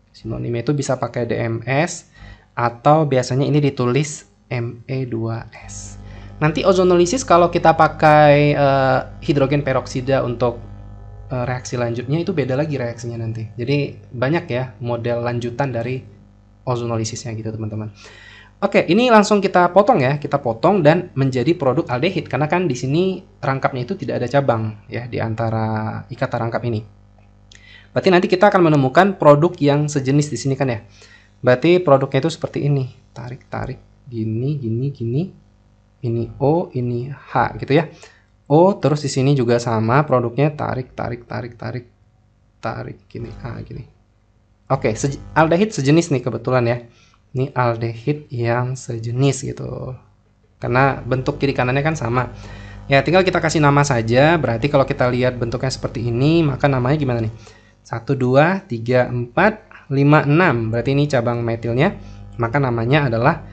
Sinonimnya itu bisa pakai DMS atau biasanya ini ditulis Me2S. Nanti ozonolisis kalau kita pakai hidrogen peroksida untuk reaksi lanjutnya itu beda lagi reaksinya nanti. Jadi banyak ya model lanjutan dari ozonolisisnya gitu, teman-teman. Oke, ini langsung kita potong ya. Kita potong dan menjadi produk aldehid karena kan di sini rangkapnya itu tidak ada cabang ya di antara ikatan rangkap ini. Berarti nanti kita akan menemukan produk yang sejenis di sini kan ya. Berarti produknya itu seperti ini. Tarik, gini. Ini O, ini H gitu ya. O, terus di sini juga sama produknya tarik gini, gini. Oke, aldehid sejenis nih kebetulan ya. Ini aldehid yang sejenis gitu. Karena bentuk kiri kanannya kan sama. Ya, tinggal kita kasih nama saja. Berarti kalau kita lihat bentuknya seperti ini, maka namanya gimana nih? 1, 2, 3, 4, 5, 6. Berarti ini cabang metilnya. Maka namanya adalah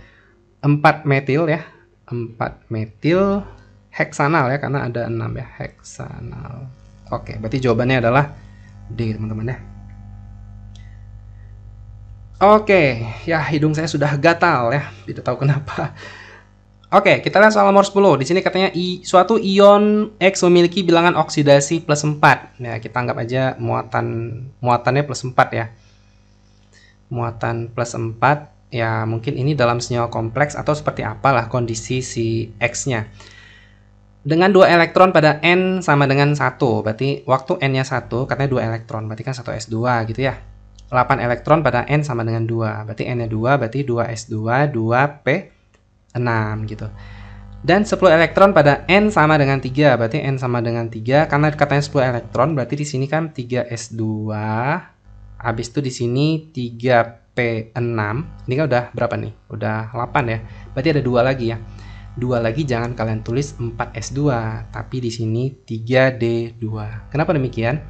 4 metil ya. 4 metil heksanal ya, karena ada 6 ya, heksanal. Oke, berarti jawabannya adalah D, teman-teman ya. Oke, ya hidung saya sudah gatal ya, tidak tahu kenapa. Oke, kita lihat soal nomor 10. Di sini katanya suatu ion X memiliki bilangan oksidasi plus 4. Ya, kita anggap aja muatannya plus 4 ya. Muatan plus 4. Ya, mungkin ini dalam senyawa kompleks atau seperti apalah kondisi si X-nya. Dengan 2 elektron pada N sama dengan 1. Berarti waktu N-nya 1, katanya 2 elektron. Berarti kan 1 S2 gitu ya. 8 elektron pada N sama dengan 2. Berarti N-nya 2, berarti 2 S2, 2 P 6 gitu. Dan 10 elektron pada N sama dengan 3, berarti N sama dengan 3. Karena katanya 10 elektron, berarti di sini kan 3s2. Habis itu di sini 3p6. Ini kan udah berapa nih? Udah 8 ya. Berarti ada 2 lagi ya. 2 lagi jangan kalian tulis 4s2, tapi di sini 3d2. Kenapa demikian?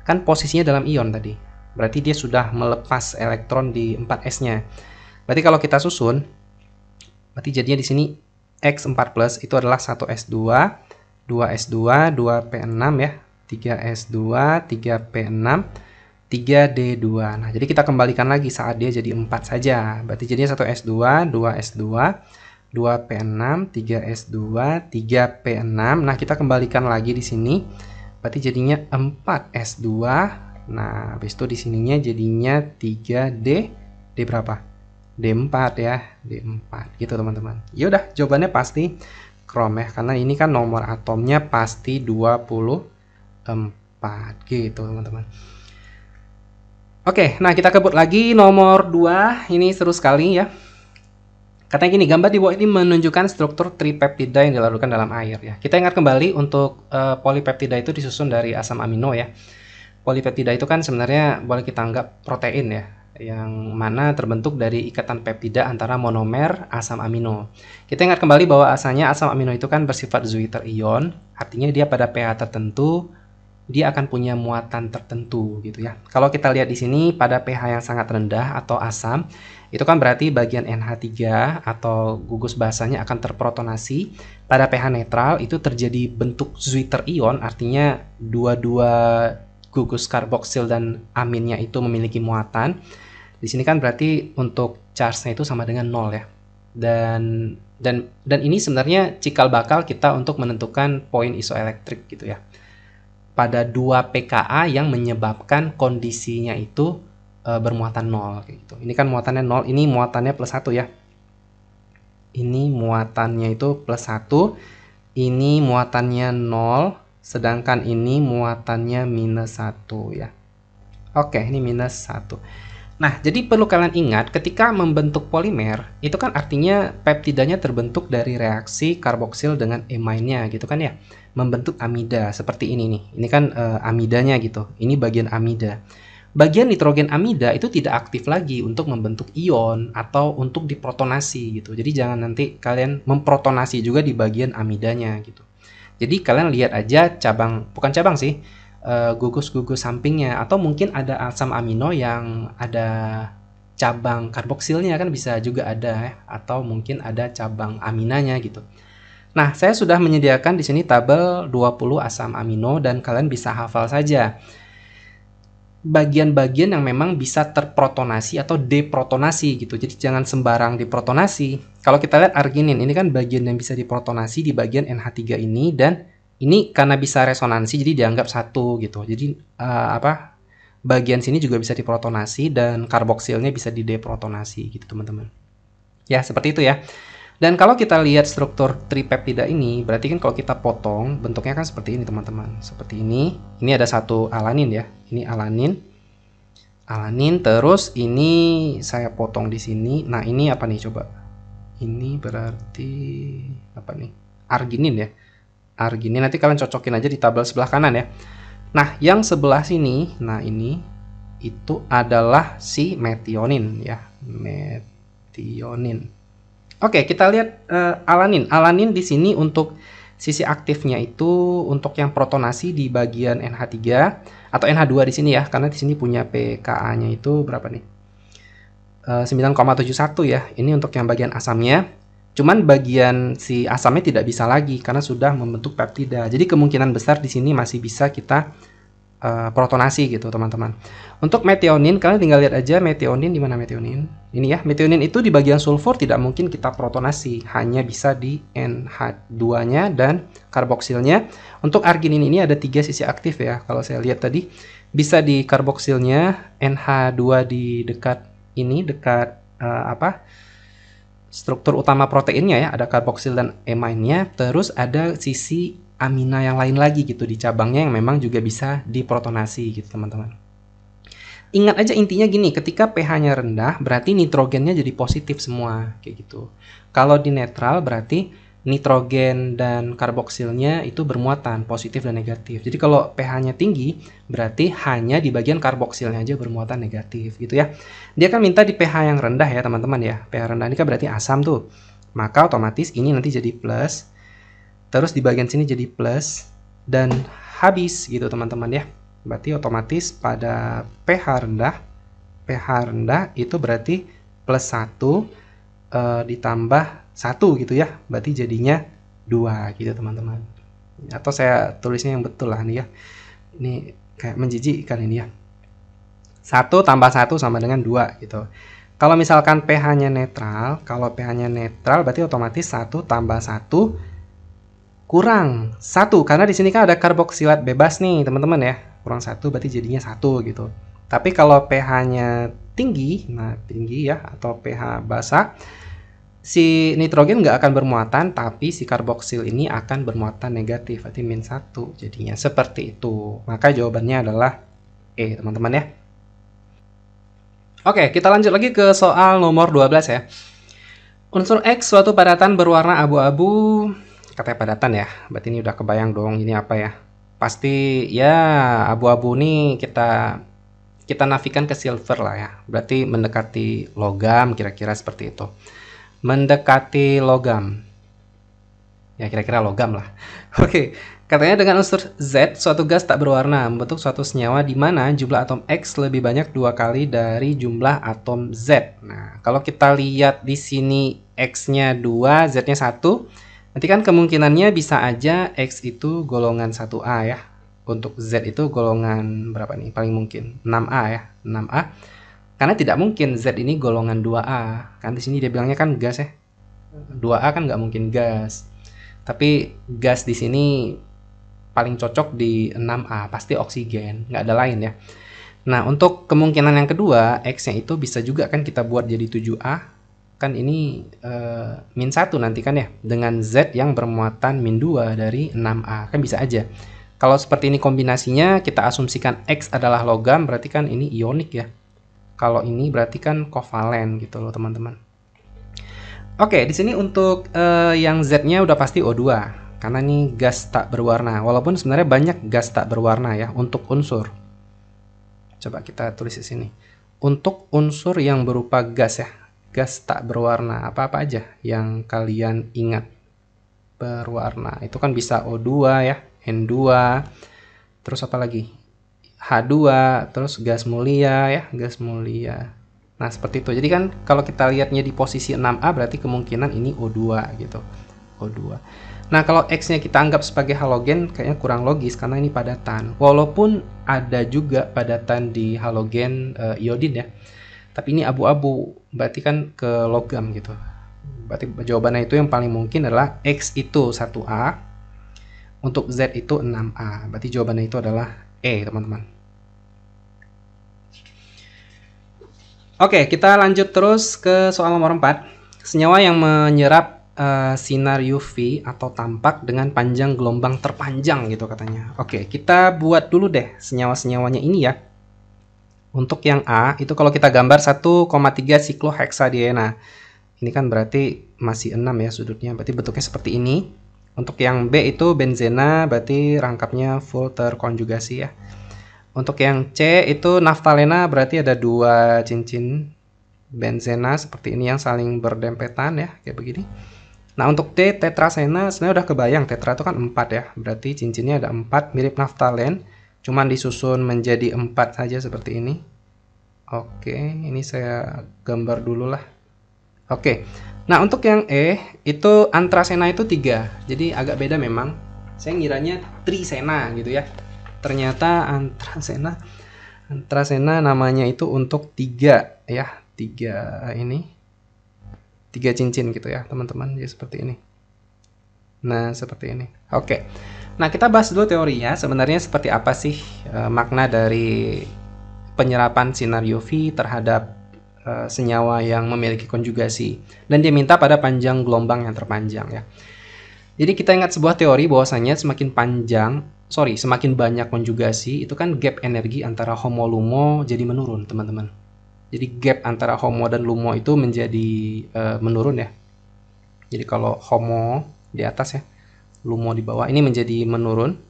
Kan posisinya dalam ion tadi. Berarti dia sudah melepas elektron di 4s-nya. Berarti kalau kita susun, berarti jadinya di sini X4 plus itu adalah 1s2, 2s2, 2p6 ya, 3s2, 3p6, 3d2. Nah, jadi kita kembalikan lagi saat dia jadi 4 saja. Berarti jadinya 1s2, 2s2, 2p6, 3s2, 3p6. Nah, kita kembalikan lagi di sini. Berarti jadinya 4s2. Nah, habis itu di sininya jadinya 3d, d berapa? D4 ya, D4 gitu teman-teman. Ya udah, jawabannya pasti Chrome ya, karena ini kan nomor atomnya pasti 24 gitu teman-teman. Oke, nah kita kebut lagi nomor 2. Ini seru sekali ya. Katanya gini, gambar di bawah ini menunjukkan struktur tripeptida yang dilarutkan dalam air ya. Kita ingat kembali untuk polipeptida itu disusun dari asam amino ya. Polipeptida itu kan sebenarnya boleh kita anggap protein ya, yang mana terbentuk dari ikatan peptida antara monomer asam amino. Kita ingat kembali bahwa asalnya asam amino itu kan bersifat Zwitter ion, artinya dia pada pH tertentu dia akan punya muatan tertentu gitu ya. Kalau kita lihat di sini pada pH yang sangat rendah atau asam, itu kan berarti bagian NH3 atau gugus basanya akan terprotonasi. Pada pH netral itu terjadi bentuk Zwitter ion, artinya dua-dua gugus karboksil dan aminnya itu memiliki muatan. Di sini kan berarti untuk charge-nya itu sama dengan 0 ya. Dan ini sebenarnya cikal bakal kita untuk menentukan poin isoelektrik gitu ya. Pada 2 pKa yang menyebabkan kondisinya itu bermuatan 0 kayak gitu. Ini kan muatannya 0, ini muatannya plus 1 ya. Ini muatannya itu plus 1, ini muatannya 0, sedangkan ini muatannya minus 1 ya. Oke, ini minus 1. Nah, jadi perlu kalian ingat ketika membentuk polimer, itu kan artinya peptidanya terbentuk dari reaksi karboksil dengan amine-nya gitu kan ya. Membentuk amida seperti ini nih. Ini kan amidanya gitu. Ini bagian amida. Bagian nitrogen amida itu tidak aktif lagi untuk membentuk ion atau untuk diprotonasi gitu. Jadi jangan nanti kalian memprotonasi juga di bagian amidanya gitu. Jadi kalian lihat aja cabang, bukan cabang sih, gugus-gugus sampingnya, atau mungkin ada asam amino yang ada cabang karboksilnya kan bisa juga ada ya, atau mungkin ada cabang aminanya gitu. Nah, saya sudah menyediakan di sini tabel 20 asam amino dan kalian bisa hafal saja bagian-bagian yang memang bisa terprotonasi atau deprotonasi gitu. Jadi jangan sembarang diprotonasi. Kalau kita lihat arginin, ini kan bagian yang bisa diprotonasi di bagian NH3 ini, dan ini karena bisa resonansi jadi dianggap satu gitu. Jadi bagian sini juga bisa diprotonasi dan karboksilnya bisa dideprotonasi gitu teman-teman. Ya, seperti itu ya. Dan kalau kita lihat struktur tripeptida ini, berarti kan kalau kita potong, bentuknya kan seperti ini teman-teman. Seperti ini. Ini ada satu alanin ya. Ini alanin. Alanin, terus ini saya potong di sini. Nah, ini apa nih coba? Ini berarti apa nih? Arginin ya. Arginin, nanti kalian cocokin aja di tabel sebelah kanan ya. Nah, yang sebelah sini, nah ini itu adalah si metionin ya. Metionin. Oke, kita lihat alanin. Alanin di sini untuk sisi aktifnya itu untuk yang protonasi di bagian NH3 atau NH2 di sini ya, karena di sini punya pKa-nya itu berapa nih? 9,71 ya. Ini untuk yang bagian asamnya. Cuman bagian si asamnya tidak bisa lagi karena sudah membentuk peptida. Jadi kemungkinan besar di sini masih bisa kita protonasi gitu teman-teman. Untuk metionin, kalian tinggal lihat aja metionin di mana metionin. Ini ya, metionin itu di bagian sulfur tidak mungkin kita protonasi, hanya bisa di NH2-nya dan karboksilnya. Untuk arginin ini ada 3 sisi aktif ya. Kalau saya lihat tadi bisa di karboksilnya, NH2 di dekat ini, dekat struktur utama proteinnya ya, ada karboksil dan amine-nya, terus ada sisi amina yang lain lagi gitu di cabangnya yang memang juga bisa diprotonasi gitu teman-teman. Ingat aja intinya gini, ketika pH-nya rendah berarti nitrogennya jadi positif semua kayak gitu. Kalau di netral berarti nitrogen dan karboksilnya itu bermuatan positif dan negatif. Jadi kalau pH-nya tinggi berarti hanya di bagian karboksilnya aja bermuatan negatif gitu ya. Dia kan minta di pH yang rendah ya teman-teman ya. pH rendah ini kan berarti asam tuh. Maka otomatis ini nanti jadi plus. Terus di bagian sini jadi plus dan habis gitu teman-teman ya. Berarti otomatis pada pH rendah itu berarti plus 1 ditambah 1 gitu ya. Berarti jadinya 2 gitu teman-teman. Atau saya tulisnya yang betul lah nih ya. Ini kayak menjijikkan ini ya. 1 tambah 1 sama dengan 2 gitu. Kalau misalkan pH-nya netral, berarti otomatis 1 tambah 1 kurang 1. Karena di sini kan ada karboksilat bebas nih teman-teman ya. Kurang 1 berarti jadinya 1 gitu. Tapi kalau pH-nya tinggi, nah tinggi ya, atau pH basah, si nitrogen nggak akan bermuatan, tapi si karboksil ini akan bermuatan negatif, berarti min 1 jadinya seperti itu. Maka jawabannya adalah E teman-teman ya. Oke, kita lanjut lagi ke soal nomor 12 ya. Unsur X suatu padatan berwarna abu-abu, katanya padatan ya, berarti ini udah kebayang dong ini apa ya. Pasti ya abu-abu nih kita nafikan ke silver lah ya, berarti mendekati logam, kira-kira seperti itu. Mendekati logam ya, kira-kira logam lah. Oke, katanya dengan unsur Z suatu gas tak berwarna membentuk suatu senyawa di mana jumlah atom X lebih banyak 2 kali dari jumlah atom Z. Nah, kalau kita lihat di sini X-nya 2, Z-nya 1, nanti kan kemungkinannya bisa aja X itu golongan 1A ya. Untuk Z itu golongan berapa nih? Paling mungkin 6A ya, 6A. Karena tidak mungkin Z ini golongan 2A. Kan di sini dia bilangnya kan gas ya. 2A kan nggak mungkin gas. Tapi gas di sini paling cocok di 6A, pasti oksigen, nggak ada lain ya. Nah, untuk kemungkinan yang kedua, X-nya itu bisa juga kan kita buat jadi 7A. Kan ini min 1 nanti kan ya, dengan Z yang bermuatan min 2 dari 6A, kan bisa aja. Kalau seperti ini kombinasinya, kita asumsikan X adalah logam, berarti kan ini ionik ya. Kalau ini berarti kan kovalen gitu loh teman-teman. Oke, di sini untuk yang Z-nya udah pasti O2, karena ini gas tak berwarna. Walaupun sebenarnya banyak gas tak berwarna ya untuk unsur. Coba kita tulis di sini. Untuk unsur yang berupa gas ya, gas tak berwarna, apa-apa aja yang kalian ingat berwarna. Itu kan bisa O2 ya, N2, terus apa lagi? H2, terus gas mulia ya, gas mulia. Nah, seperti itu. Jadi kan kalau kita lihatnya di posisi 6A berarti kemungkinan ini O2 gitu. O2. Nah, kalau X-nya kita anggap sebagai halogen kayaknya kurang logis karena ini padatan. Walaupun ada juga padatan di halogen iodin ya. Tapi ini abu-abu, berarti kan ke logam gitu. Berarti jawabannya itu yang paling mungkin adalah X itu 1A, untuk Z itu 6A. Berarti jawabannya itu adalah E, teman-teman. Oke, kita lanjut terus ke soal nomor 4. Senyawa yang menyerap sinar UV atau tampak dengan panjang gelombang terpanjang gitu katanya. Oke, kita buat dulu deh senyawa-senyawanya ini ya. Untuk yang A, itu kalau kita gambar 1,3 siklohexadiena. Ini kan berarti masih 6 ya sudutnya, berarti bentuknya seperti ini. Untuk yang B itu benzena, berarti rangkapnya full terkonjugasi ya. Untuk yang C itu naftalena, berarti ada 2 cincin benzena seperti ini yang saling berdempetan ya, kayak begini. Nah, untuk T tetrasena, sebenarnya udah kebayang, tetra itu kan 4 ya, berarti cincinnya ada 4, mirip naftalen, cuman disusun menjadi 4 saja seperti ini. Oke, ini saya gambar dulu lah. Oke, nah untuk yang E, itu antrasena itu 3, jadi agak beda memang. Saya ngiranya trisena gitu ya. Ternyata antrasena namanya itu untuk 3 ya, 3 ini. 3 cincin gitu ya teman-teman, jadi seperti ini. Nah seperti ini. Oke, nah kita bahas dulu teorinya. Sebenarnya seperti apa sih makna dari penyerapan sinar UV terhadap senyawa yang memiliki konjugasi, dan dia minta pada panjang gelombang yang terpanjang ya. Jadi kita ingat sebuah teori bahwasanya semakin panjang semakin banyak konjugasi, itu kan gap energi antara HOMO-LUMO jadi menurun, teman-teman. Jadi gap antara HOMO dan LUMO itu menjadi menurun ya. Jadi kalau HOMO di atas ya, LUMO di bawah, ini menjadi menurun.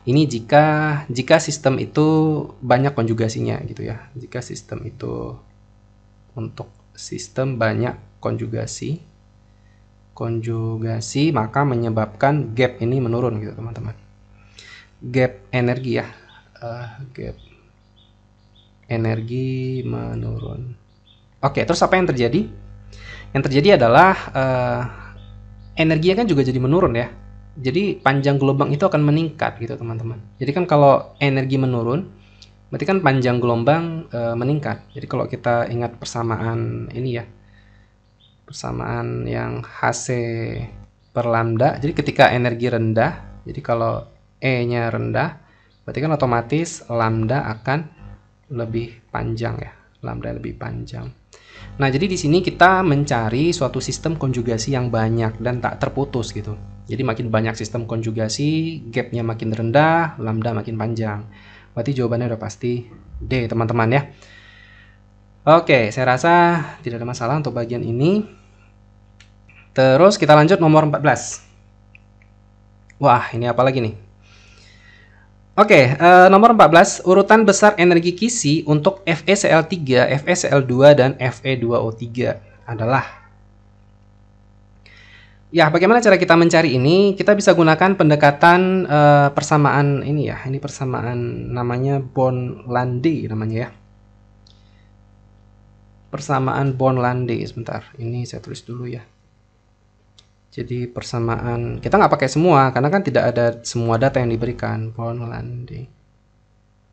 Ini jika sistem itu banyak konjugasinya gitu ya. Jika sistem itu untuk sistem banyak konjugasi maka menyebabkan gap ini menurun gitu teman-teman. Gap energi ya, gap energi menurun. Oke, terus apa yang terjadi? Yang terjadi adalah energinya kan juga jadi menurun ya. Jadi panjang gelombang itu akan meningkat gitu teman-teman. Jadi kan kalau energi menurun, berarti kan panjang gelombang meningkat. Jadi kalau kita ingat persamaan ini ya, persamaan yang Hc per lambda. Jadi ketika energi rendah, jadi kalau E-nya rendah, berarti kan otomatis lambda akan lebih panjang ya. Lambda lebih panjang. Nah, jadi di sini kita mencari suatu sistem konjugasi yang banyak dan tak terputus gitu. Jadi makin banyak sistem konjugasi, gapnya makin rendah, lambda makin panjang. Berarti jawabannya udah pasti D, teman-teman ya. Oke, saya rasa tidak ada masalah untuk bagian ini. Terus kita lanjut nomor 14. Wah, ini apa lagi nih? Oke, nomor 14, urutan besar energi kisi untuk FeCl3, FeCl2, dan Fe2O3 adalah. Ya, bagaimana cara kita mencari ini? Kita bisa gunakan pendekatan persamaan ini ya. Ini persamaan namanya Born-Lande namanya ya. Persamaan Born-Lande, sebentar. Ini saya tulis dulu ya. Jadi persamaan, kita nggak pakai semua, karena kan tidak ada semua data yang diberikan. Born-Lande.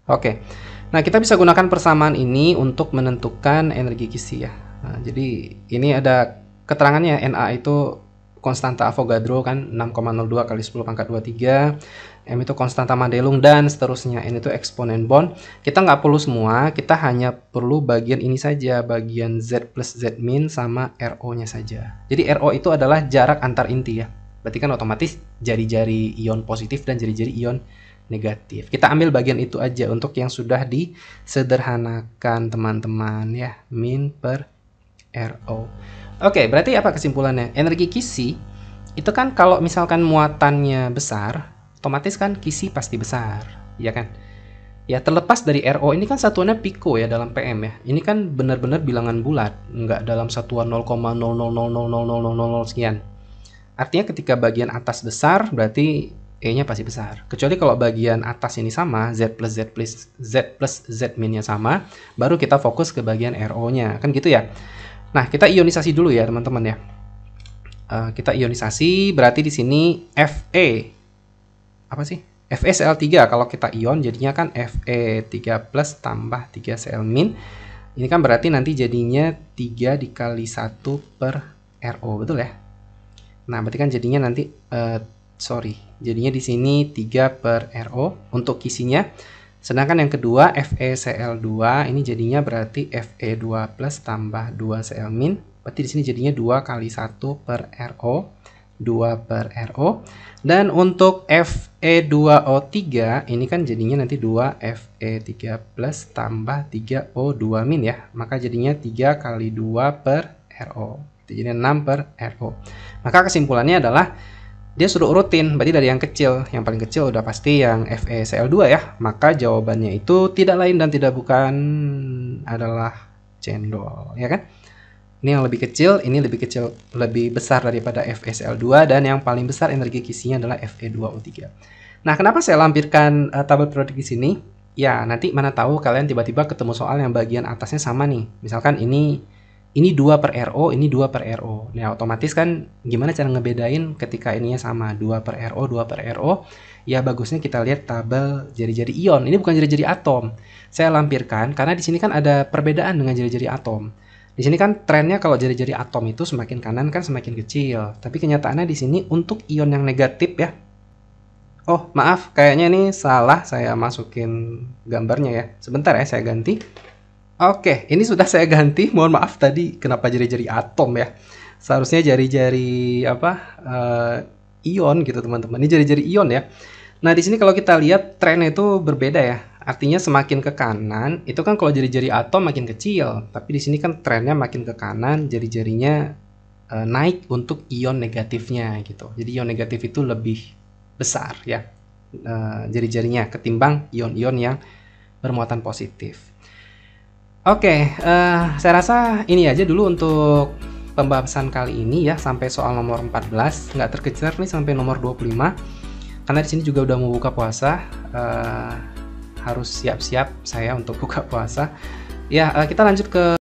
Oke, nah kita bisa gunakan persamaan ini untuk menentukan energi kisi ya. Nah, jadi ini ada keterangannya, Na itu konstanta Avogadro kan 6,02 kali 10 pangkat 23, M itu konstanta Madelung, dan seterusnya. N itu eksponen Born. Kita nggak perlu semua, kita hanya perlu bagian ini saja, bagian Z plus Z min sama RO nya saja. Jadi RO itu adalah jarak antar inti ya, berarti kan otomatis jari-jari ion positif dan jari-jari ion negatif. Kita ambil bagian itu aja untuk yang sudah disederhanakan teman-teman ya, min per RO. Oke, berarti apa kesimpulannya? Energi kisi itu kan kalau misalkan muatannya besar, otomatis kan kisi pasti besar, ya kan? Ya, terlepas dari RO, ini kan satuannya piko ya dalam PM ya. Ini kan benar-benar bilangan bulat, nggak dalam satuan 0,0000000 sekian. Artinya ketika bagian atas besar, berarti E-nya pasti besar. Kecuali kalau bagian atas ini sama, Z plus Z min-nya sama, baru kita fokus ke bagian RO-nya. Kan gitu ya. Nah, kita ionisasi dulu ya, teman-teman ya. Kita ionisasi, berarti di sini Fe. Apa sih? FeCl3 kalau kita ion jadinya kan Fe3 plus tambah 3Cl min. Ini kan berarti nanti jadinya 3 dikali 1 per RO, betul ya? Nah, berarti kan jadinya nanti jadinya di sini 3 per RO untuk kisinya. Sedangkan yang kedua FeCl2 ini jadinya berarti Fe2 plus tambah 2Cl min. Berarti di sini jadinya 2 kali 1 per RO, 2 per RO. Dan untuk Fe2O3 ini kan jadinya nanti 2 Fe3 plus tambah 3O2 min ya. Maka jadinya 3 kali 2 per RO. Jadi 6 per RO. Maka kesimpulannya adalah dia suruh urutin, berarti dari yang kecil. Yang paling kecil udah pasti yang FeCl2 ya. Maka jawabannya itu tidak lain dan tidak bukan adalah cendol, ya kan? Ini yang lebih kecil, ini lebih besar daripada FeCl2, dan yang paling besar energi kisinya adalah Fe2O3. Nah, kenapa saya lampirkan tabel periodik di sini? Ya, nanti mana tahu kalian tiba-tiba ketemu soal yang bagian atasnya sama nih. Misalkan ini 2 per RO, ini 2 per RO. Nah, otomatis kan gimana cara ngebedain ketika ininya sama, 2 per RO, 2 per RO? Ya, bagusnya kita lihat tabel jari-jari ion. Ini bukan jari-jari atom. Saya lampirkan karena di sini kan ada perbedaan dengan jari-jari atom. Di sini kan trennya kalau jari-jari atom itu semakin kanan kan semakin kecil. Tapi kenyataannya di sini untuk ion yang negatif ya. Oh, maaf, kayaknya ini salah saya masukin gambarnya ya. Sebentar ya, saya ganti. Oke, ini sudah saya ganti. Mohon maaf tadi kenapa jari-jari atom ya. Seharusnya jari-jari apa? Ion gitu teman-teman. Ini jari-jari ion ya. Nah, di sini kalau kita lihat trennya itu berbeda ya. Artinya semakin ke kanan, itu kan kalau jari-jari atom makin kecil, tapi di sini kan trennya makin ke kanan, jari-jarinya naik untuk ion negatifnya gitu. Jadi ion negatif itu lebih besar ya, jari-jarinya ketimbang ion-ion yang bermuatan positif. Oke, saya rasa ini aja dulu untuk pembahasan kali ini ya, sampai soal nomor 14. Nggak terkejar nih sampai nomor 25. Karena di sini juga udah mau buka puasa, harus siap-siap saya untuk buka puasa. Ya, kita lanjut ke